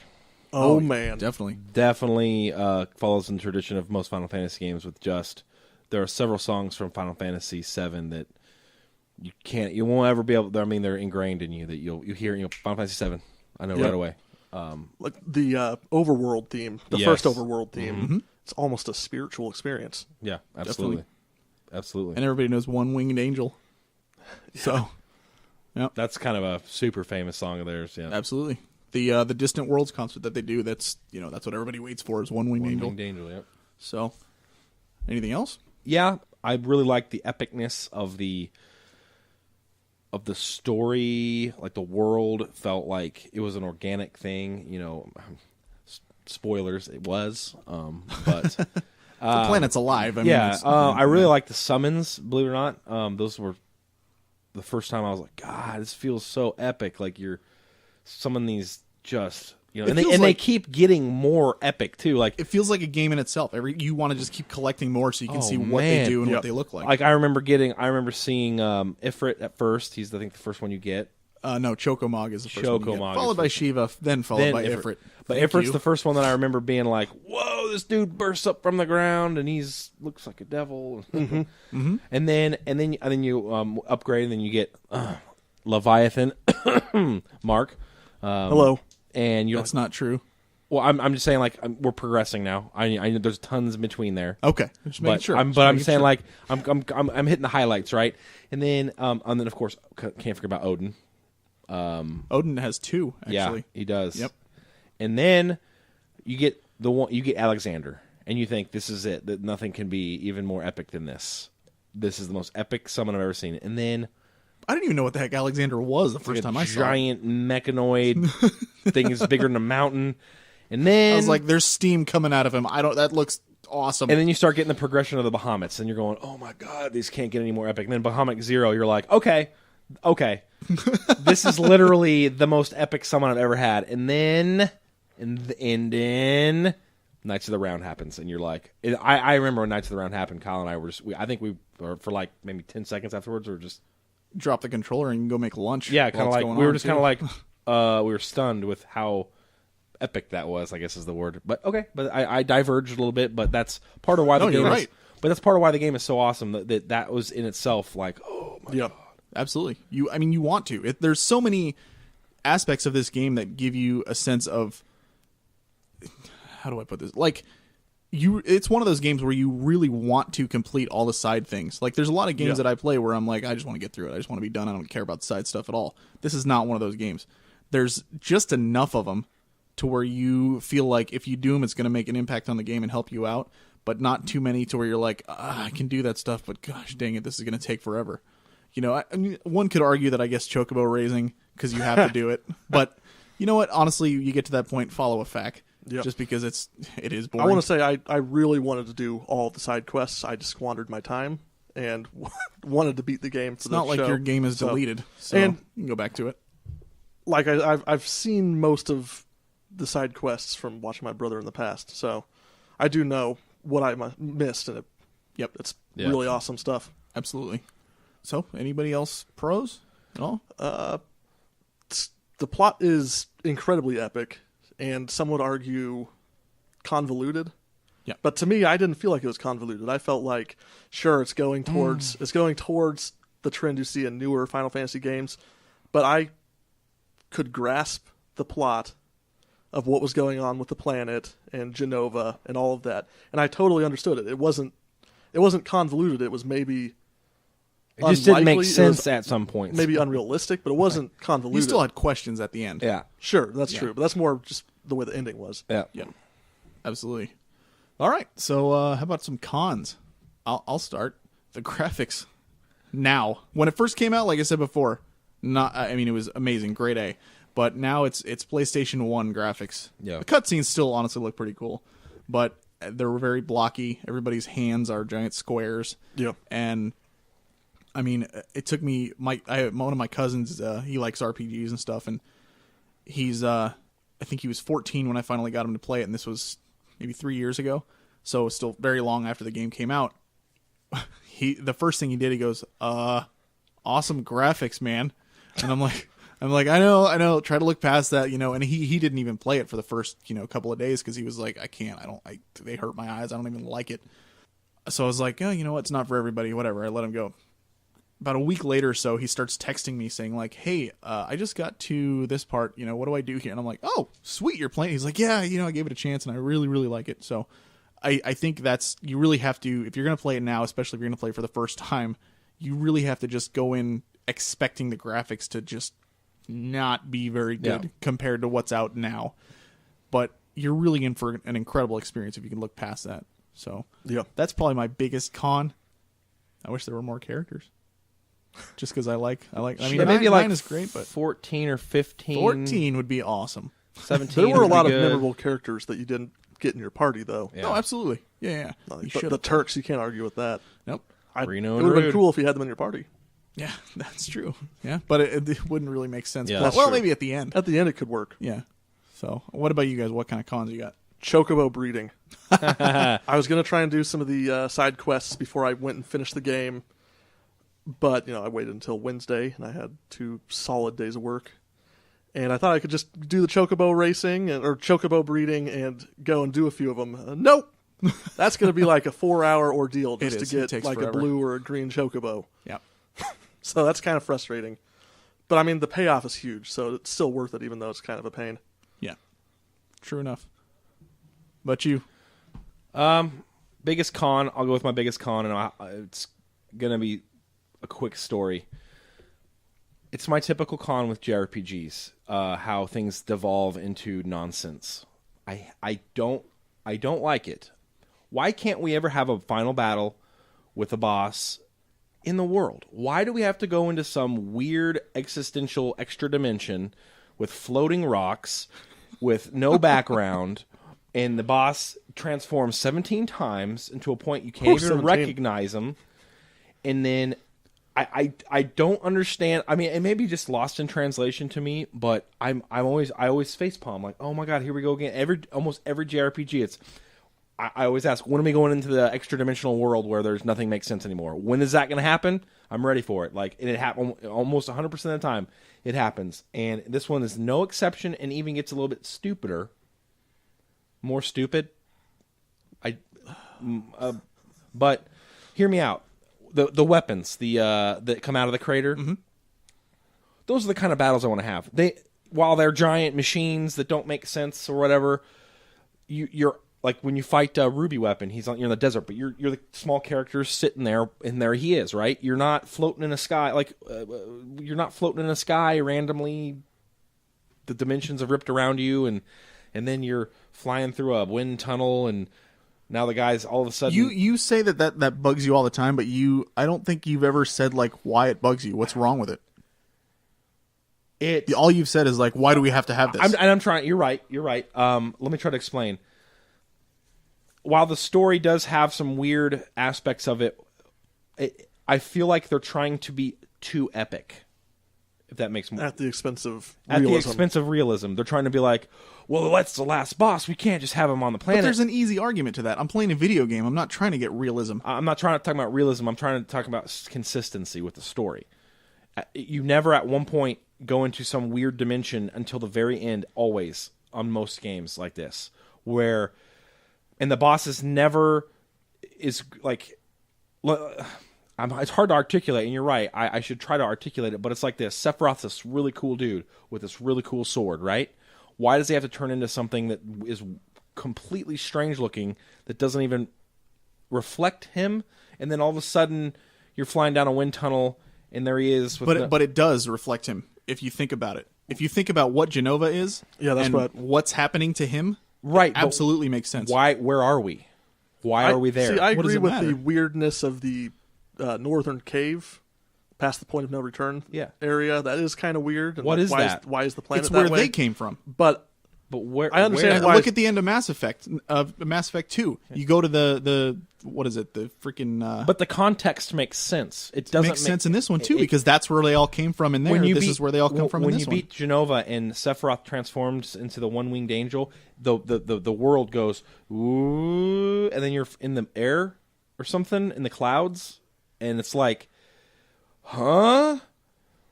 Oh man. Definitely follows in the tradition of most Final Fantasy games with there are several songs from Final Fantasy VII that you won't ever be able, I mean, they're ingrained in you that you hear, Final Fantasy VII, I know right away. Like the overworld theme, the Yes. first overworld theme, it's almost a spiritual experience. Yeah, absolutely. Absolutely. And everybody knows One Winged Angel. So, That's kind of a super famous song of theirs, yeah. absolutely. The Distant Worlds concert that they do, that's what everybody waits for is One Winged Angel. Winged Angel, yep. So, anything else? Yeah, I really like the epicness of the story. Like the world felt like it was an organic thing. Spoilers, it was. But The planet's alive. I mean, I really like the summons. Believe it or not, those were the first time I was like, God, this feels so epic. Like you're summoning these just. And they keep getting more epic too. Like it feels like a game in itself. You want to just keep collecting more so you can see what man. they do and Yep. what they look like. Like I remember seeing Ifrit at first. He's I think the first one you get. No, Chocomog is the first one. Chocomog Followed is by first. Shiva, then followed by Ifrit. But Thank Ifrit's you. the first one that I remember being like, "Whoa, this dude bursts up from the ground and looks like a devil." Mm-hmm. And then you upgrade and then you get Leviathan, Mark. Hello. And you That's not true. Well, I'm just saying, like, we're progressing now. I know there's tons in between there. Okay, just making But sure. I'm Just saying, making like, I'm hitting the highlights, right? And then of course, can't forget about Odin. Odin has two, actually. Yeah, he does. Yep. And then you get Alexander, and you think this is it. That nothing can be even more epic than this. This is the most epic summon I've ever seen. And then I didn't even know what the heck Alexander was the first time I saw it. giant mechanoid thing is bigger than a mountain. And then I was like, "There's steam coming out of him." That looks awesome. and then you start getting the progression of the Bahamut's, and you're going, "Oh my god, these can't get any more epic." And then Bahamut Zero, you're like, "Okay, this is literally the most epic summon I've ever had." And then Knights of the Round happens, and you're like, I remember when Knights of the Round happened. Kyle and I were I think we were for like maybe 10 seconds afterwards, we were just Drop the controller and you can go make lunch. kind of like we were just kind of like. like we were stunned with how epic that was, I guess is the word. But okay, but I diverged a little bit, but that's part of why the game you're is, right. but that's part of why the game is so awesome that was in itself like, oh my Yep. god. absolutely. You want to. There's so many aspects of this game that give you a sense of, how do I put this? Like, it's one of those games where you really want to complete all the side things. Like, there's a lot of games that I play where I'm like, I just want to get through it. I just want to be done. I don't care about the side stuff at all. This is not one of those games. There's just enough of them to where you feel like if you do them, it's going to make an impact on the game and help you out, but not too many to where you're like, I can do that stuff, but gosh dang it, this is going to take forever. You know, I mean, one could argue that I guess chocobo raising, because you have to do it. But you know what? Honestly, you get to that point, follow a FAQ. Yep. Just because it is boring. I want to say I really wanted to do all of the side quests. I just squandered my time and wanted to beat the game. It's not like your game is deleted, so and you can go back to it. Like I've seen most of the side quests from watching my brother in the past, so I do know what I missed, and it's really awesome stuff. Absolutely. So, anybody else pros at all? The plot is incredibly epic. And some would argue convoluted. Yeah. But to me, I didn't feel like it was convoluted. I felt like, sure, it's going towards the trend you see in newer Final Fantasy games, but I could grasp the plot of what was going on with the planet and Genova and all of that, and I totally understood it. It wasn't convoluted. It was maybe it just didn't make sense at some points. Maybe unrealistic, but it wasn't convoluted. You still had questions at the end. Yeah. Sure, that's true, but that's more just the way the ending was. Yeah. Yeah. Absolutely. All right. So how about some cons? I'll start. The graphics. Now, when it first came out, like I said before, it was amazing, grade A. But now it's PlayStation 1 graphics. Yeah. The cutscenes still honestly look pretty cool, but they're very blocky. Everybody's hands are giant squares. Yeah. And I mean, it took me one of my cousins, he likes RPGs and stuff, and he's I think he was 14 when I finally got him to play it, and this was maybe 3 years ago, so still very long after the game came out. The first thing he did, he goes, awesome graphics, man. And I'm like, I know, try to look past that, and he didn't even play it for the first, couple of days, because he was like, they hurt my eyes, I don't even like it. So I was like, oh, you know what, it's not for everybody, whatever, I let him go. About a week later or so, he starts texting me saying like, hey, I just got to this part, what do I do here? And I'm like, oh, sweet, you're playing. He's like, yeah, I gave it a chance and I really, really like it. So I think you really have to, if you're going to play it now, especially if you're going to play it for the first time, you really have to just go in expecting the graphics to just not be very good compared to what's out now. But you're really in for an incredible experience if you can look past that. So that's probably my biggest con. I wish there were more characters. Just because I mean, maybe nine is great, but 14 or 15. 14 would be awesome. 17. There were a lot of good. memorable characters that you didn't get in your party, though. Yeah. No, absolutely. Yeah. The Turks, you can't argue with that. Nope. Reno it would have been cool if you had them in your party. Yeah, that's true. Yeah, but it wouldn't really make sense. Yeah, well, maybe at the end. At the end, it could work. Yeah. So, what about you guys? What kind of cons you got? Chocobo breeding. I was going to try and do some of the side quests before I went and finished the game. But, I waited until Wednesday, and I had 2 solid days of work. And I thought I could just do the chocobo racing or chocobo breeding and go and do a few of them. Nope! That's going to be like a 4-hour ordeal just to get like forever. A blue or a green chocobo. Yeah. So that's kind of frustrating. But, I mean, the payoff is huge, so it's still worth it, even though it's kind of a pain. Yeah. True enough. But you? Biggest con, I'll go with my biggest con, and it's going to be a quick story. It's my typical con with JRPGs, how things devolve into nonsense. I don't like it. Why can't we ever have a final battle with a boss in the world? Why do we have to go into some weird existential extra dimension with floating rocks, with no background, and the boss transforms 17 times into a point you can't even recognize him, and then I don't understand. I mean, it may be just lost in translation to me, but I always facepalm like, oh my god, here we go again. Almost every JRPG, I always ask, when are we going into the extra dimensional world where there's nothing makes sense anymore? When is that going to happen? I'm ready for it. Like, and it happens almost 100% of the time. It happens, and this one is no exception, and even gets a little bit stupider, more stupid. But hear me out. the weapons that come out of the crater. Mm-hmm. Those are the kind of battles I want to have. While they're giant machines that don't make sense or whatever, you're like when you fight Ruby Weapon, you're in the desert, but you're the small character sitting there, and there he is, right? You're not floating in a sky you're not floating in a sky randomly. The dimensions have ripped around you, and then you're flying through a wind tunnel, and now the guy's all of a sudden. You say that bugs you all the time, but I don't think you've ever said like why it bugs you. What's wrong with it? All you've said is like, why do we have to have this? I'm trying. You're right. Let me try to explain. While the story does have some weird aspects of it, I feel like they're trying to be too epic. If that makes more at the expense of realism. realism. At the expense of realism, they're trying to be like, well, that's the last boss. We can't just have him on the planet. But there's an easy argument to that. I'm playing a video game. I'm not trying to get realism. I'm not trying to talk about realism. I'm trying to talk about consistency with the story. You never at one point go into some weird dimension until the very end, always, on most games like this, and the bosses never is like, it's hard to articulate, and you're right, I should try to articulate it, but it's like this. Sephiroth's this really cool dude with this really cool sword, right? Why does he have to turn into something that is completely strange looking, that doesn't even reflect him, and then all of a sudden you're flying down a wind tunnel, and there he is. But it does reflect him, if you think about it. If you think about what Genova is, what's happening to him, right, absolutely makes sense. Where are we? Why are we there? See, I agree with the weirdness of the northern cave, past the point of no return area. That is kind of weird. And what is that? Why is the planet it's that where way? they came from. But where? I understand. Look at the end of Mass Effect 2. You go to the what is it? The freaking. But the context makes sense. It doesn't make sense in this one too, because that's where they all came from. In there, this is where they all come from. When in you this one. beat Genova and Sephiroth transforms into the one-winged angel, the world goes ooh, and then you're in the air or something in the clouds, and it's like, huh?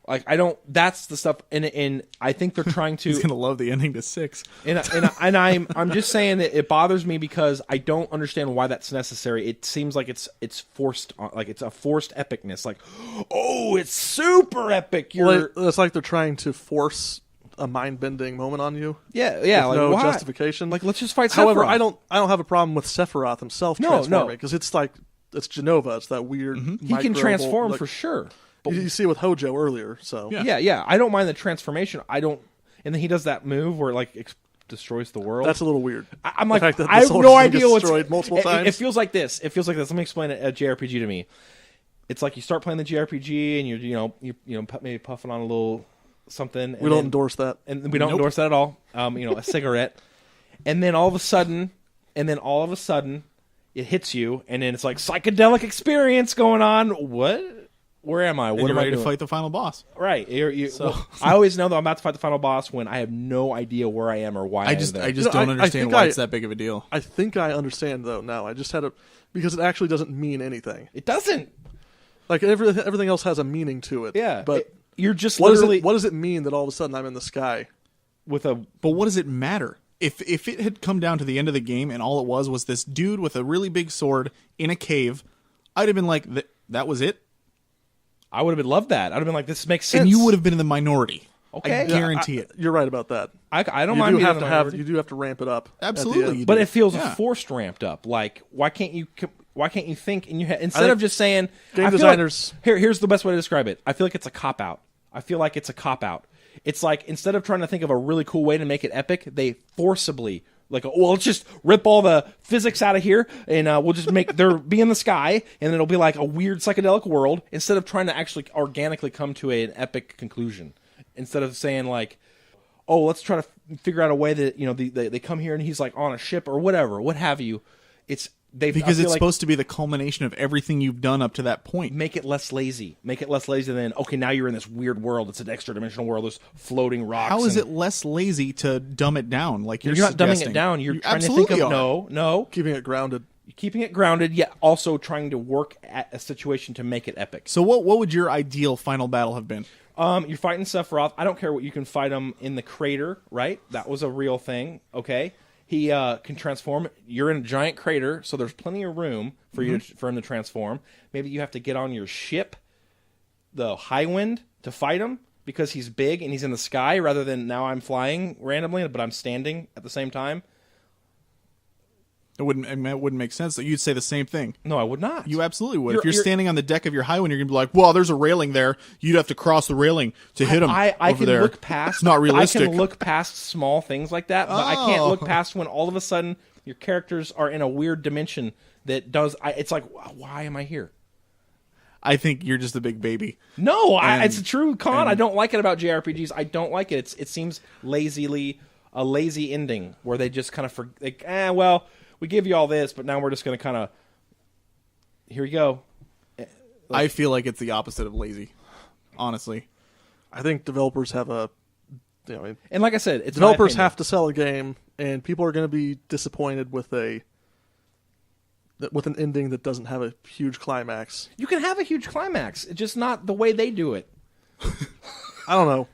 Like, I don't. That's the stuff, and I think they're trying to. He's gonna love the ending to 6. And I'm just saying that it bothers me because I don't understand why that's necessary. It seems like it's forced, like it's a forced epicness. Like, oh, it's super epic. It's like they're trying to force a mind-bending moment on you. Yeah. With like, no why? justification. Like, let's just fight Sephiroth. However, I don't have a problem with Sephiroth himself transforming, because it's like it's Genova. It's that weird. He can transform for sure. But you see it with Hojo earlier, so yeah. I don't mind the transformation. I don't, and then he does that move where it like destroys the world. That's a little weird. I'm like, I have no idea what's destroyed multiple times. It feels like this. Let me explain a JRPG to me. It's like you start playing the JRPG and you're maybe puffing on a little something. We don't endorse that, and we don't endorse that at all. A cigarette, and then all of a sudden, it hits you, and then it's like psychedelic experience going on. What? Where am I? What am I ready to fight the final boss? Right. I always know that I'm about to fight the final boss when I have no idea where I am or why I just don't understand why it's that big of a deal. I think I understand though now. I just had because it actually doesn't mean anything. It doesn't. Like everything else has a meaning to it. Yeah. But you're just what literally. What does it mean that all of a sudden I'm in the sky with a? But what does it matter? If it had come down to the end of the game and all it was this dude with a really big sword in a cave, I'd have been like, that was it. I would have loved that. I'd have been like, this makes sense. And you would have been in the minority. Okay. I guarantee it. You're right about that. I don't mind being in the minority. You do have to ramp it up. Absolutely. But it feels forced ramped up. Like, why can't you think in your head, instead of just saying, game designers. Like, here's the best way to describe it. I feel like it's a cop-out. It's like, instead of trying to think of a really cool way to make it epic, they forcibly, like, well, let's just rip all the physics out of here, and we'll just make there be in the sky, and it'll be like a weird psychedelic world, instead of trying to actually organically come to an epic conclusion. Instead of saying like, oh, let's try to figure out a way that they come here and he's like on a ship or whatever, what have you. Because it's supposed to be the culmination of everything you've done up to that point. Make it less lazy. Make it less lazy than, okay, now you're in this weird world. It's an extra dimensional world. There's floating rocks. How is it less lazy to dumb it down? Like you're not suggesting? dumbing it down. You're trying to think of no. Keeping it grounded. Keeping it grounded, yet also trying to work at a situation to make it epic. So what would your ideal final battle have been? You're fighting Sephiroth. I don't care what, you can fight him in the crater, right? That was a real thing, okay? He can transform. You're in a giant crater, so there's plenty of room for for him to transform. Maybe you have to get on your ship, the high wind, to fight him because he's big and he's in the sky rather than now I'm flying randomly, but I'm standing at the same time. It wouldn't make sense. So you'd say the same thing. No, I would not. You absolutely would. If you're standing on the deck of your Highwind, you're going to be like, well, there's a railing there. You'd have to cross the railing to hit him I over can there. look past. It's not realistic. I can look past small things like that, but I can't look past when all of a sudden your characters are in a weird dimension that does. It's like, why am I here? I think you're just a big baby. No, it's a true con. I don't like it about JRPGs. I don't like it. It seems a lazy ending where they just kind of well, we give you all this, but now we're just going to kind of, here you go. I feel like it's the opposite of lazy, honestly. I think developers have and like I said, it's developers have to sell a game, and people are going to be disappointed with an ending that doesn't have a huge climax. You can have a huge climax, it's just not the way they do it. I don't know.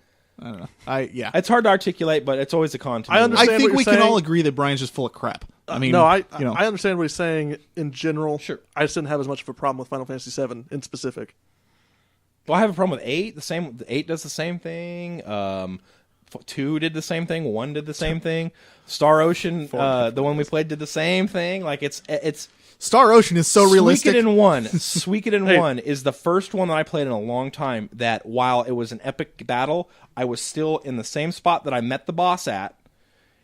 It's hard to articulate, but it's always a con to me. I think we can all agree that Brian's just full of crap. I mean, I understand what he's saying in general. Sure. I just didn't have as much of a problem with Final Fantasy VII in specific. Well, I have a problem with 8. 8 does the same thing. 2 did the same thing. 1 did the same thing. Star Ocean, the one we played, did the same thing. Like it's Star Ocean is so realistic. Suikoden 1 is the first one that I played in a long time that while it was an epic battle, I was still in the same spot that I met the boss at.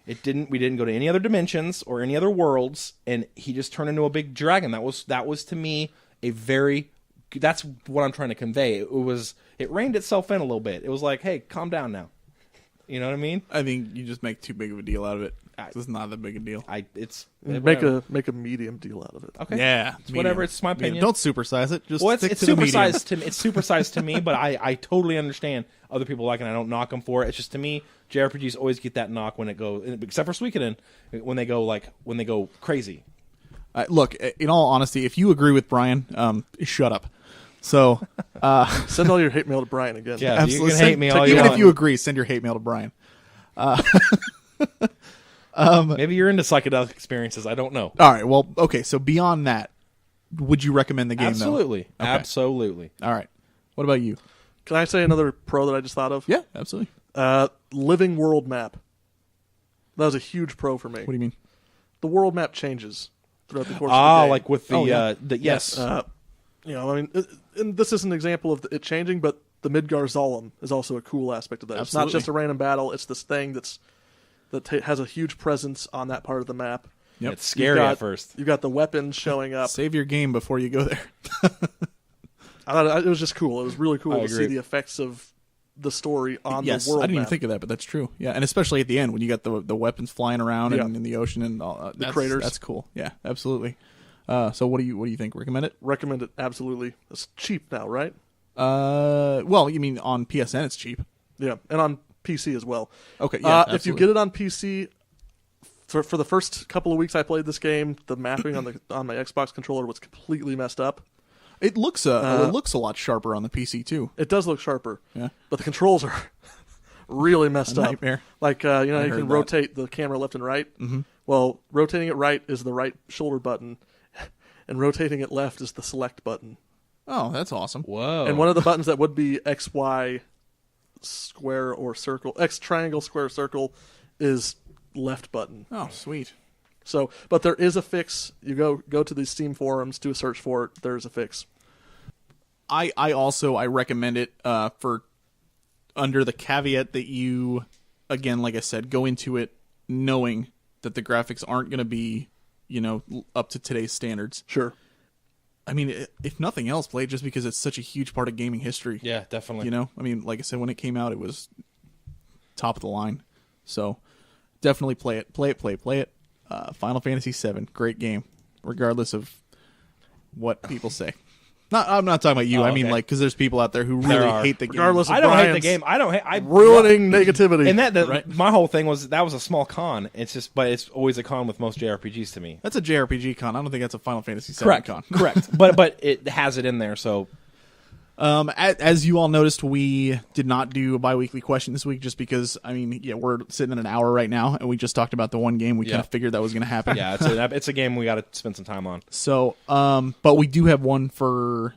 We didn't go to any other dimensions or any other worlds, and he just turned into a big dragon. That was to me that's what I'm trying to convey. It reined itself in a little bit. It was like, hey, calm down now. You know what I mean? I think you just make too big of a deal out of it. It's not that big a deal. Make a medium deal out of it. Okay. Yeah. It's whatever. It's my opinion. Don't supersize it. Just stick it's to the supersized to me. It's supersized to me, but I totally understand other people like it. I don't knock them for it. It's just to me, JRPGs always get that knock when it goes, except for Suikoden, when they go crazy. Look, in all honesty, if you agree with Brian, shut up. So send all your hate mail to Brian again. Yeah, absolutely. You can hate me all you even want. if you agree, send your hate mail to Brian. Maybe you're into psychedelic experiences. I don't know. All right. Well, okay. So beyond that, would you recommend the game? Absolutely. Though? Okay. Absolutely. All right. What about you? Can I say another pro that I just thought of? Yeah, absolutely. Living world map. That was a huge pro for me. What do you mean? The world map changes throughout the course of the game. Like with the yes. And this is an example of it changing, but the Midgar Zolom is also a cool aspect of that. Absolutely. It's not just a random battle; it's this thing that has a huge presence on that part of the map. Yep. It's scary at first. You've got the weapons showing up. Save your game before you go there. I thought it was just cool. It was really cool I to agree. see the effects of the story on Yes, the world I didn't map. even think of that, but that's true. Yeah, and especially at the end when you got the weapons flying around and in the ocean and all the craters. That's cool. Yeah, absolutely. So what do you think? Recommend it? Recommend it, absolutely. It's cheap now, right? Well, you mean on PSN it's cheap. Yeah, and on PC as well. Okay, yeah. If you get it on PC, for the first couple of weeks I played this game, the mapping on my Xbox controller was completely messed up. It looks it looks a lot sharper on the PC too. It does look sharper. Yeah. But the controls are really messed up. Nightmare. Like you heard can that. rotate the camera left and right. Mm-hmm. Well, rotating it right is the right shoulder button, and rotating it left is the select button. Oh, that's awesome. Whoa. And one of the buttons that would be X, Y, square or circle, X triangle, square, circle, is left button. Oh, sweet. So, but there is a fix. You go to the Steam forums, do a search for it. There's a fix. I recommend it for under the caveat that you, again, like I said, go into it knowing that the graphics aren't going to be, up to today's standards. Sure. I mean, if nothing else, play it just because it's such a huge part of gaming history. Yeah, definitely. I mean, like I said, when it came out, it was top of the line. So definitely play it. Play it. Final Fantasy VII, great game, regardless of what people say. I'm not talking about you. I mean, okay. because there's people out there who really hate the game. Regardless of I don't hate the Brian's game. I don't hate. ruining negativity. And my whole thing was that was a small con. It's just, but it's always a con with most JRPGs to me. That's a JRPG con. I don't think that's a Final Fantasy VII Correct. con. Correct. But it has it in there. So As you all noticed, we did not do a bi-weekly question this week just because, we're sitting at an hour right now, and we just talked about the one game. We kind of figured that was going to happen. Yeah, it's a game we got to spend some time on. So, but we do have one for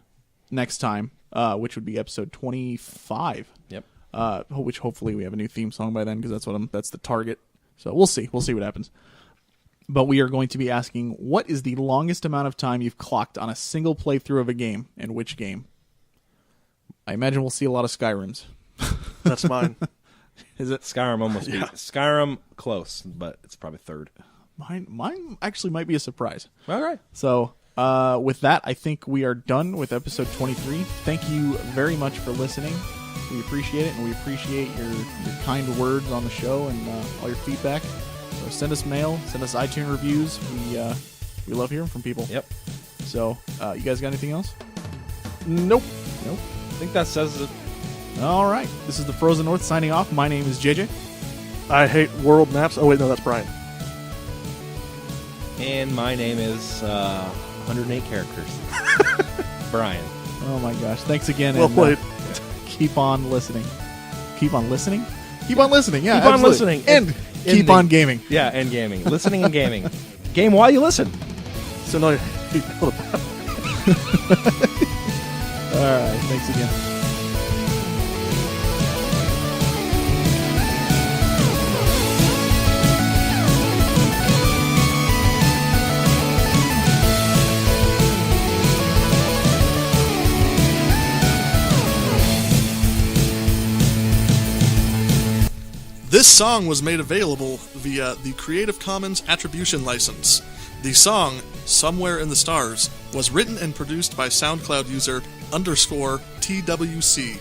next time, which would be episode 25. Yep. Which hopefully we have a new theme song by then, because that's the target. So we'll see. We'll see what happens. But we are going to be asking, what is the longest amount of time you've clocked on a single playthrough of a game, and which game? I imagine we'll see a lot of Skyrims. That's mine. Is it? Skyrim almost beat Skyrim close, but it's probably third. Mine actually might be a surprise. All right. So with that, I think we are done with episode 23. Thank you very much for listening. We appreciate it, and we appreciate your kind words on the show and all your feedback. So send us mail, send us iTunes reviews. We love hearing from people. Yep. So you guys got anything else? Nope. I think that says it. All right. This is the Frozen North signing off. My name is JJ. I hate world maps. Oh, wait, no, that's Brian. And my name is 108 characters. Brian. Oh, my gosh. Thanks again. Well played. Keep on listening. Keep on listening? Keep on listening. Yeah, Keep on absolutely. listening. And keep on gaming. Yeah, and gaming. Listening and gaming. Game while you listen. So no, All right. Thanks again. This song was made available via the Creative Commons Attribution License. The song, Somewhere in the Stars, was written and produced by SoundCloud user _TWC.